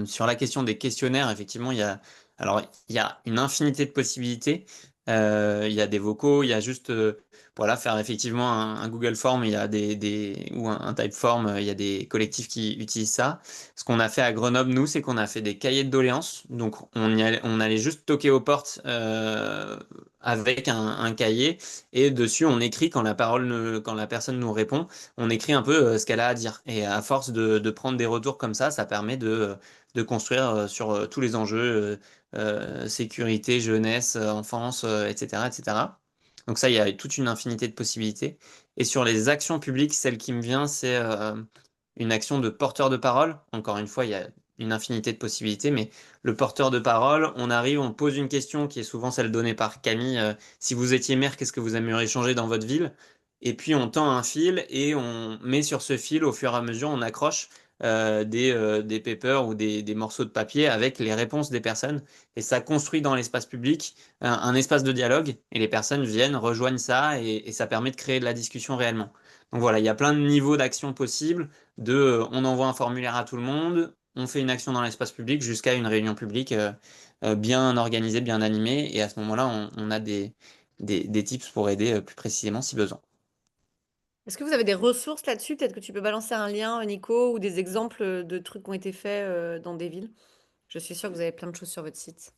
Sur la question des questionnaires, effectivement, il y a une infinité de possibilités. Il y a des vocaux, il y a juste voilà, faire effectivement un Google Form, il y a ou un Typeform, il y a des collectifs qui utilisent ça. Ce qu'on a fait à Grenoble, nous, c'est qu'on a fait des cahiers de doléances. Donc, on allait juste toquer aux portes avec un cahier et dessus, on écrit quand la personne nous répond, on écrit un peu ce qu'elle a à dire. Et à force de prendre des retours comme ça permet de construire sur tous les enjeux, sécurité, jeunesse, enfance, etc., etc. Donc ça, il y a toute une infinité de possibilités. Et sur les actions publiques, celle qui me vient, c'est une action de porteur de parole. Encore une fois, il y a une infinité de possibilités, mais le porteur de parole, on arrive, on pose une question qui est souvent celle donnée par Camille. Si vous étiez maire, qu'est-ce que vous aimeriez changer dans votre ville? Et puis on tend un fil et on met sur ce fil, au fur et à mesure, on accroche des papers ou des morceaux de papier avec les réponses des personnes. Et ça construit dans l'espace public un espace de dialogue. Et les personnes viennent, rejoignent ça et ça permet de créer de la discussion réellement. Donc voilà, il y a plein de niveaux d'action possibles. On envoie un formulaire à tout le monde, on fait une action dans l'espace public jusqu'à une réunion publique bien organisée, bien animée. Et à ce moment-là, on a des tips pour aider plus précisément si besoin. Est-ce que vous avez des ressources là-dessus? Peut-être que tu peux balancer un lien, Nico, ou des exemples de trucs qui ont été faits dans des villes. Je suis sûre que vous avez plein de choses sur votre site.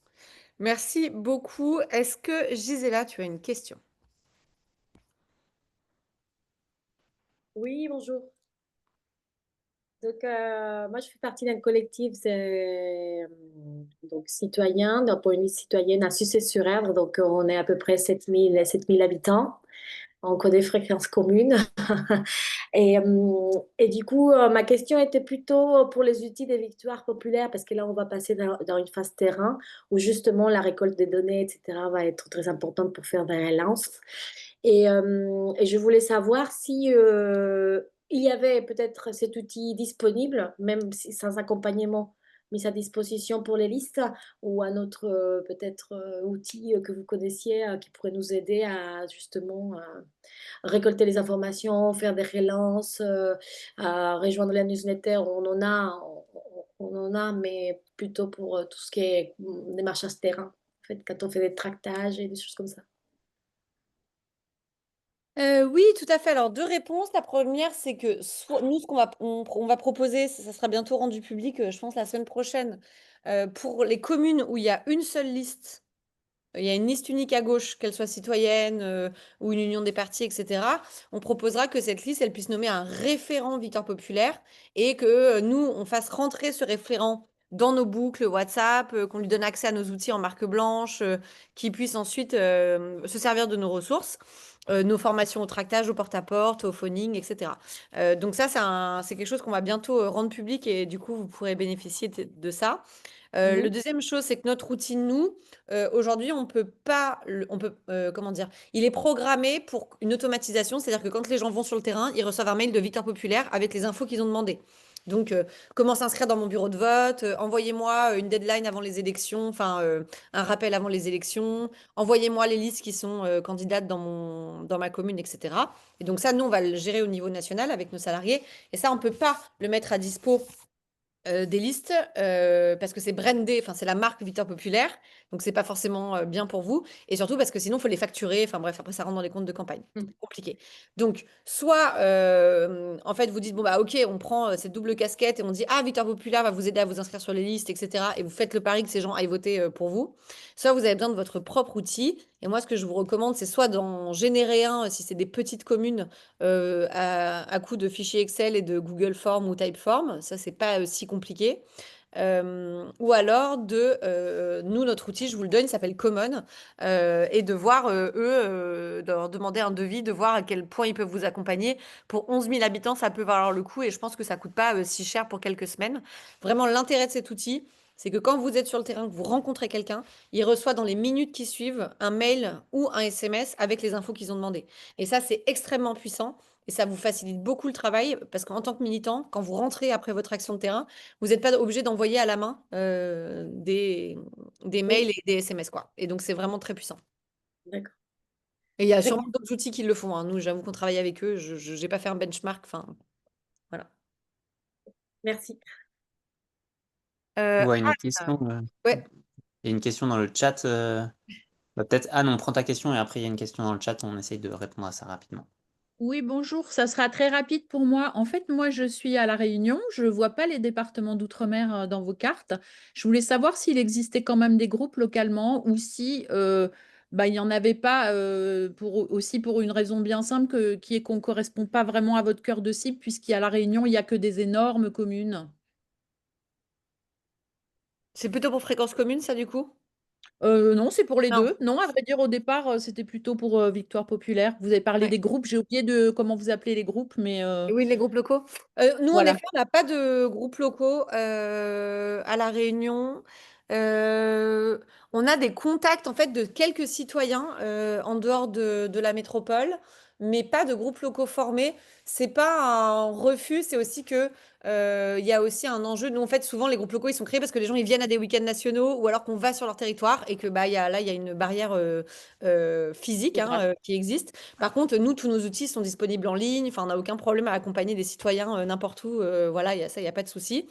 Merci beaucoup. Est-ce que Gisela, tu as une question? Oui, bonjour. Donc, moi, je fais partie d'un collectif donc, citoyen, donc pour une liste citoyenne à Sucé-sur-Erdre. Donc, on est à peu près 7 000 habitants. On connaît fréquence commune. Et du coup, ma question était plutôt pour les outils des victoires populaires, parce que là, on va passer dans une phase terrain où justement la récolte des données, etc., va être très importante pour faire des relances. Et je voulais savoir si il y avait peut-être cet outil disponible, même sans accompagnement, mis à disposition pour les listes, ou un autre peut-être outil que vous connaissiez qui pourrait nous aider à justement récolter les informations, faire des relances, à rejoindre la newsletter. On en a, mais plutôt pour tout ce qui est démarchage terrain, en fait, quand on fait des tractages et des choses comme ça. Oui, tout à fait. Alors, deux réponses. La première, c'est que nous, ce on va proposer, ça sera bientôt rendu public, je pense, la semaine prochaine, pour les communes où il y a une seule liste. Il y a une liste unique à gauche, qu'elle soit citoyenne ou une union des partis, etc. On proposera que cette liste, elle puisse nommer un référent Victoire Populaire et que nous, on fasse rentrer ce référent dans nos boucles WhatsApp, qu'on lui donne accès à nos outils en marque blanche, qu'il puisse ensuite se servir de nos ressources, nos formations au tractage, au porte-à-porte, au phoning, etc. Donc ça, c'est quelque chose qu'on va bientôt rendre public et du coup, vous pourrez bénéficier de ça. Le Mhm. deuxième chose, c'est que notre routine, nous, aujourd'hui, on peut pas, on peut, comment dire, il est programmé pour une automatisation, c'est-à-dire que quand les gens vont sur le terrain, ils reçoivent un mail de Victoire Populaire avec les infos qu'ils ont demandées. Donc, comment s'inscrire dans mon bureau de vote, envoyez-moi une deadline avant les élections, enfin, un rappel avant les élections, envoyez-moi les listes qui sont candidates dans ma commune, etc. Et donc ça, nous, on va le gérer au niveau national avec nos salariés. Et ça, on peut pas le mettre à dispo des listes parce que c'est brandé, enfin c'est la marque Victoire Populaire, donc c'est pas forcément bien pour vous, et surtout parce que sinon il faut les facturer, enfin bref, après ça rentre dans les comptes de campagne. Mhm. Compliqué. Donc, soit en fait vous dites, bon bah ok, on prend cette double casquette et on dit, ah, Victoire Populaire va vous aider à vous inscrire sur les listes, etc. Et vous faites le pari que ces gens aillent voter pour vous. Soit vous avez besoin de votre propre outil, et moi ce que je vous recommande, c'est soit d'en générer un, si c'est des petites communes, à coup de fichiers Excel et de Google Form ou Typeform. Ça, c'est pas si compliqué. Ou alors nous, notre outil, je vous le donne, il s'appelle Common, et de voir de leur demander un devis, de voir à quel point ils peuvent vous accompagner. Pour 11 000 habitants, ça peut valoir le coup et je pense que ça coûte pas si cher pour quelques semaines. Vraiment, l'intérêt de cet outil, c'est que quand vous êtes sur le terrain, que vous rencontrez quelqu'un, il reçoit dans les minutes qui suivent un mail ou un SMS avec les infos qu'ils ont demandées. Et ça, c'est extrêmement puissant. Et ça vous facilite beaucoup le travail parce qu'en tant que militant, quand vous rentrez après votre action de terrain, vous n'êtes pas obligé d'envoyer à la main des mails Oui, et des SMS, quoi. Et donc, c'est vraiment très puissant. d'accord. Et il y a sûrement D'accord. d'autres outils qui le font, hein. Nous, j'avoue qu'on travaille avec eux. Je n'ai pas fait un benchmark. Enfin, voilà. Merci. Je Euh, vois une ah, question, ouais. il y a une question dans le chat. Bah, peut-être Anne, on prend ta question et après il y a une question dans le chat, on essaye de répondre à ça rapidement. Oui, bonjour, ça sera très rapide pour moi. En fait, moi, je suis à La Réunion, je ne vois pas les départements d'outre-mer dans vos cartes. Je voulais savoir s'il existait quand même des groupes localement ou si bah, il n'y en avait pas aussi pour une raison bien simple qui est qu'on ne correspond pas vraiment à votre cœur de cible, puisqu'à La Réunion, il n'y a que des énormes communes. C'est plutôt pour fréquence commune, ça, du coup? Non, c'est pour les Non. deux. Non, à vrai dire, au départ, c'était plutôt pour Victoire Populaire. Vous avez parlé Ouais. des groupes, j'ai oublié de comment vous appelez les groupes, mais Et oui, les groupes locaux. Nous, en voilà. effet, on n'a pas de groupes locaux à La Réunion. Euh, on a des contacts en fait de quelques citoyens en dehors de la métropole, mais pas de groupes locaux formés. C'est pas un refus, c'est aussi que il y a aussi un enjeu. Nous, en fait, souvent les groupes locaux ils sont créés parce que les gens ils viennent à des week-ends nationaux ou alors qu'on va sur leur territoire et que bah il y a une barrière physique hein, qui existe. Par contre, nous, tous nos outils sont disponibles en ligne. Enfin, on n'a aucun problème à accompagner des citoyens n'importe où. Voilà, il y a ça, il n'y a pas de souci.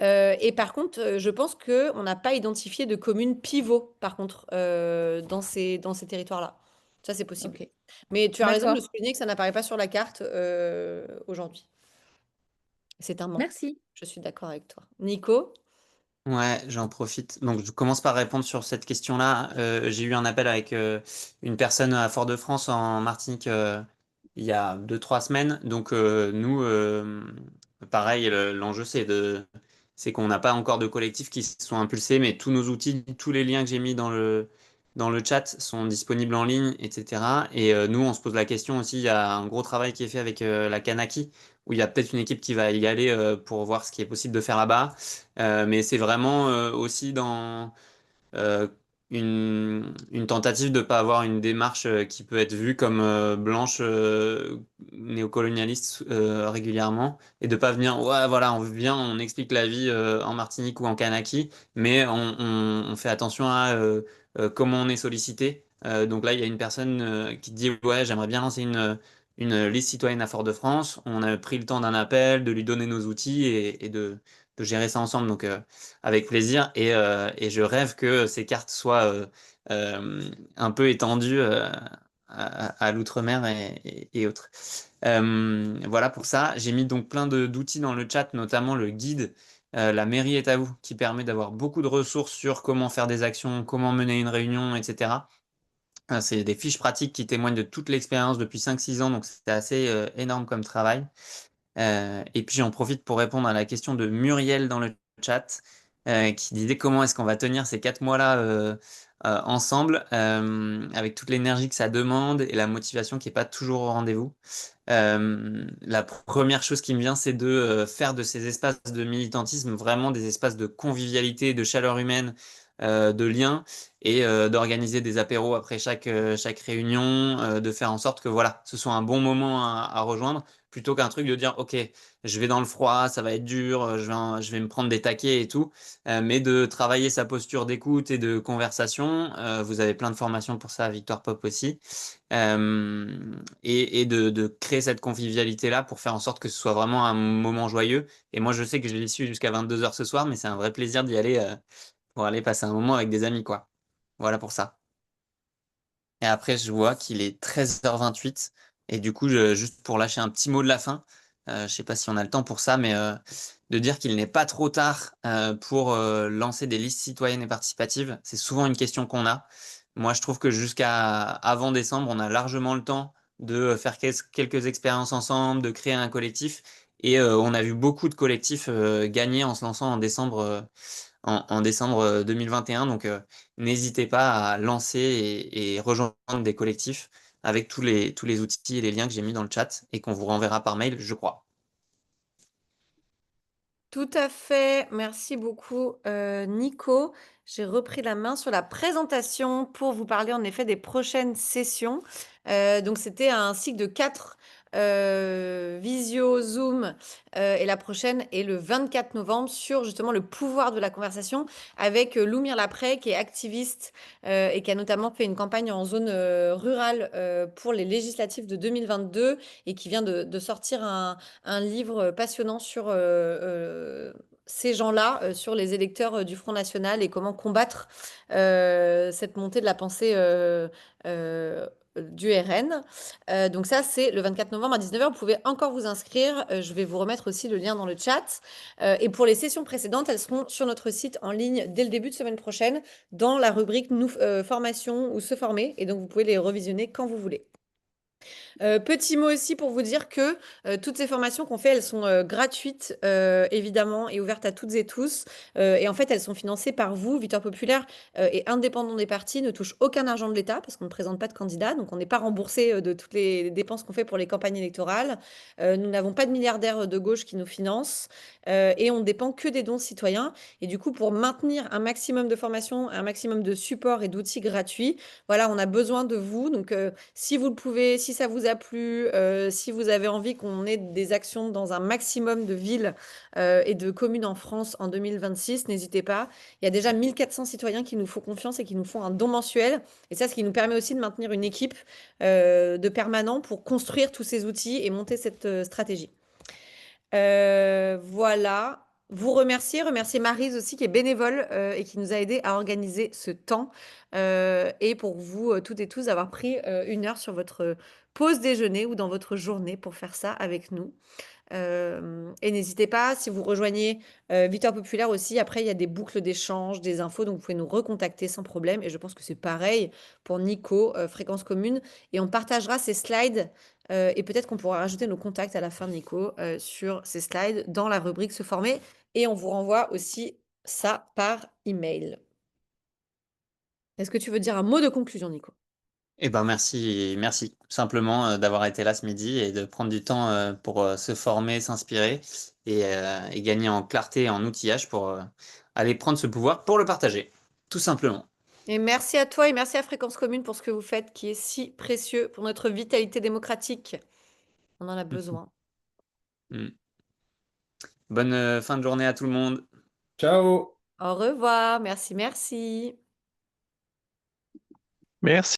Et par contre, je pense qu'on n'a pas identifié de communes pivot, par contre, dans ces territoires-là. Ça, c'est possible. Ok, Mais tu as raison de le d'accord. souligner que ça n'apparaît pas sur la carte aujourd'hui. C'est un manque. Merci. Je suis d'accord avec toi. Nico? Ouais, j'en profite. Donc, je commence par répondre sur cette question-là. J'ai eu un appel avec une personne à Fort-de-France en Martinique il y a 2, 3 semaines. Donc, nous, pareil, l'enjeu, c'est qu'on n'a pas encore de collectifs qui se sont impulsés, mais tous nos outils, tous les liens que j'ai mis dans dans le chat sont disponibles en ligne, etc. Et nous, on se pose la question aussi, il y a un gros travail qui est fait avec la Kanaki, où il y a peut-être une équipe qui va y aller pour voir ce qui est possible de faire là-bas. Mais c'est vraiment aussi dans euh, une tentative de ne pas avoir une démarche qui peut être vue comme blanche néocolonialiste régulièrement et de pas venir, ouais, voilà, on vient, on explique la vie en Martinique ou en Kanaki, mais on fait attention à comment on est sollicité. Donc là, il y a une personne qui dit, ouais, j'aimerais bien lancer une liste citoyenne à Fort-de-France. On a pris le temps d'un appel, de lui donner nos outils et de gérer ça ensemble. Donc, avec plaisir et je rêve que ces cartes soient un peu étendues à l'outre-mer et autres. Voilà pour ça. J'ai mis donc plein d'outils dans le chat, notamment le guide La mairie est à vous, qui permet d'avoir beaucoup de ressources sur comment faire des actions, comment mener une réunion, etc. C'est des fiches pratiques qui témoignent de toute l'expérience depuis 5-6 ans, donc c'était assez énorme comme travail. Et puis j'en profite pour répondre à la question de Muriel dans le chat, qui disait comment est-ce qu'on va tenir ces 4 mois-là ensemble, avec toute l'énergie que ça demande et la motivation qui n'est pas toujours au rendez-vous. La première chose qui me vient, c'est de faire de ces espaces de militantisme vraiment des espaces de convivialité, de chaleur humaine, de lien, et d'organiser des apéros après chaque réunion, de faire en sorte que voilà, ce soit un bon moment à rejoindre, plutôt qu'un truc de dire, OK, je vais dans le froid, ça va être dur, je vais me prendre des taquets et tout, mais de travailler sa posture d'écoute et de conversation. Vous avez plein de formations pour ça à Victoire Pop aussi. Et de créer cette convivialité-là pour faire en sorte que ce soit vraiment un moment joyeux. Et moi, je sais que je l'ai su jusqu'à 22 h ce soir, mais c'est un vrai plaisir d'y aller pour aller passer un moment avec des amis, quoi. Voilà pour ça. Et après, je vois qu'il est 13h28. Et du coup, juste pour lâcher un petit mot de la fin, je sais pas si on a le temps pour ça, mais de dire qu'il n'est pas trop tard pour lancer des listes citoyennes et participatives. C'est souvent une question qu'on a. Moi, je trouve que jusqu'à avant décembre, on a largement le temps de faire quelques expériences ensemble, de créer un collectif. Et on a vu beaucoup de collectifs gagner en se lançant en décembre, en décembre 2021. Donc, n'hésitez pas à lancer et rejoindre des collectifs avec tous les outils et les liens que j'ai mis dans le chat et qu'on vous renverra par mail, je crois. Tout à fait. Merci beaucoup, Nico. J'ai repris la main sur la présentation pour vous parler en effet des prochaines sessions. Donc, c'était un cycle de 4 visio, Zoom, et la prochaine est le 24 novembre sur justement le pouvoir de la conversation avec Loumir Lapré, qui est activiste et qui a notamment fait une campagne en zone rurale pour les législatives de 2022 et qui vient de sortir un livre passionnant sur ces gens-là, sur les électeurs du Front National et comment combattre cette montée de la pensée du RN. Donc ça, c'est le 24 novembre à 19 h. Vous pouvez encore vous inscrire. Je vais vous remettre aussi le lien dans le chat. Et pour les sessions précédentes, elles seront sur notre site en ligne dès le début de semaine prochaine dans la rubrique formation ou se former. Et donc, vous pouvez les revisionner quand vous voulez. Petit mot aussi pour vous dire que toutes ces formations qu'on fait, elles sont gratuites, évidemment, et ouvertes à toutes et tous. Et en fait, elles sont financées par vous. Victoire Populaire et indépendant des partis ne touche aucun argent de l'État parce qu'on ne présente pas de candidat. Donc, on n'est pas remboursé de toutes les dépenses qu'on fait pour les campagnes électorales. Nous n'avons pas de milliardaires de gauche qui nous financent. Et on ne dépend que des dons citoyens. Et du coup, pour maintenir un maximum de formations, un maximum de support et d'outils gratuits, voilà, on a besoin de vous. Donc, si vous le pouvez, si ça vous a plu, si vous avez envie qu'on ait des actions dans un maximum de villes et de communes en France en 2026, n'hésitez pas. Il y a déjà 1400 citoyens qui nous font confiance et qui nous font un don mensuel. Et ça, ce qui nous permet aussi de maintenir une équipe de permanents pour construire tous ces outils et monter cette stratégie. Voilà. Vous remercier Maryse aussi qui est bénévole et qui nous a aidé à organiser ce temps. Et pour vous toutes et tous d'avoir pris 1 heure sur votre pause déjeuner ou dans votre journée pour faire ça avec nous. Et n'hésitez pas, si vous rejoignez Victoire Populaire aussi, après il y a des boucles d'échange, des infos, donc vous pouvez nous recontacter sans problème. Et je pense que c'est pareil pour Nico, Fréquence Commune. Et on partagera ces slides et peut-être qu'on pourra rajouter nos contacts à la fin, Nico, sur ces slides dans la rubrique Se former. Et on vous renvoie aussi ça par email. Est-ce que tu veux dire un mot de conclusion, Nico? Eh ben merci simplement d'avoir été là ce midi et de prendre du temps pour se former, s'inspirer et gagner en clarté et en outillage pour aller prendre ce pouvoir pour le partager, tout simplement. Et merci à toi et merci à Fréquence Commune pour ce que vous faites, qui est si précieux pour notre vitalité démocratique. On en a besoin. Mm. Bonne fin de journée à tout le monde. Ciao! Au revoir. Merci, merci. Merci.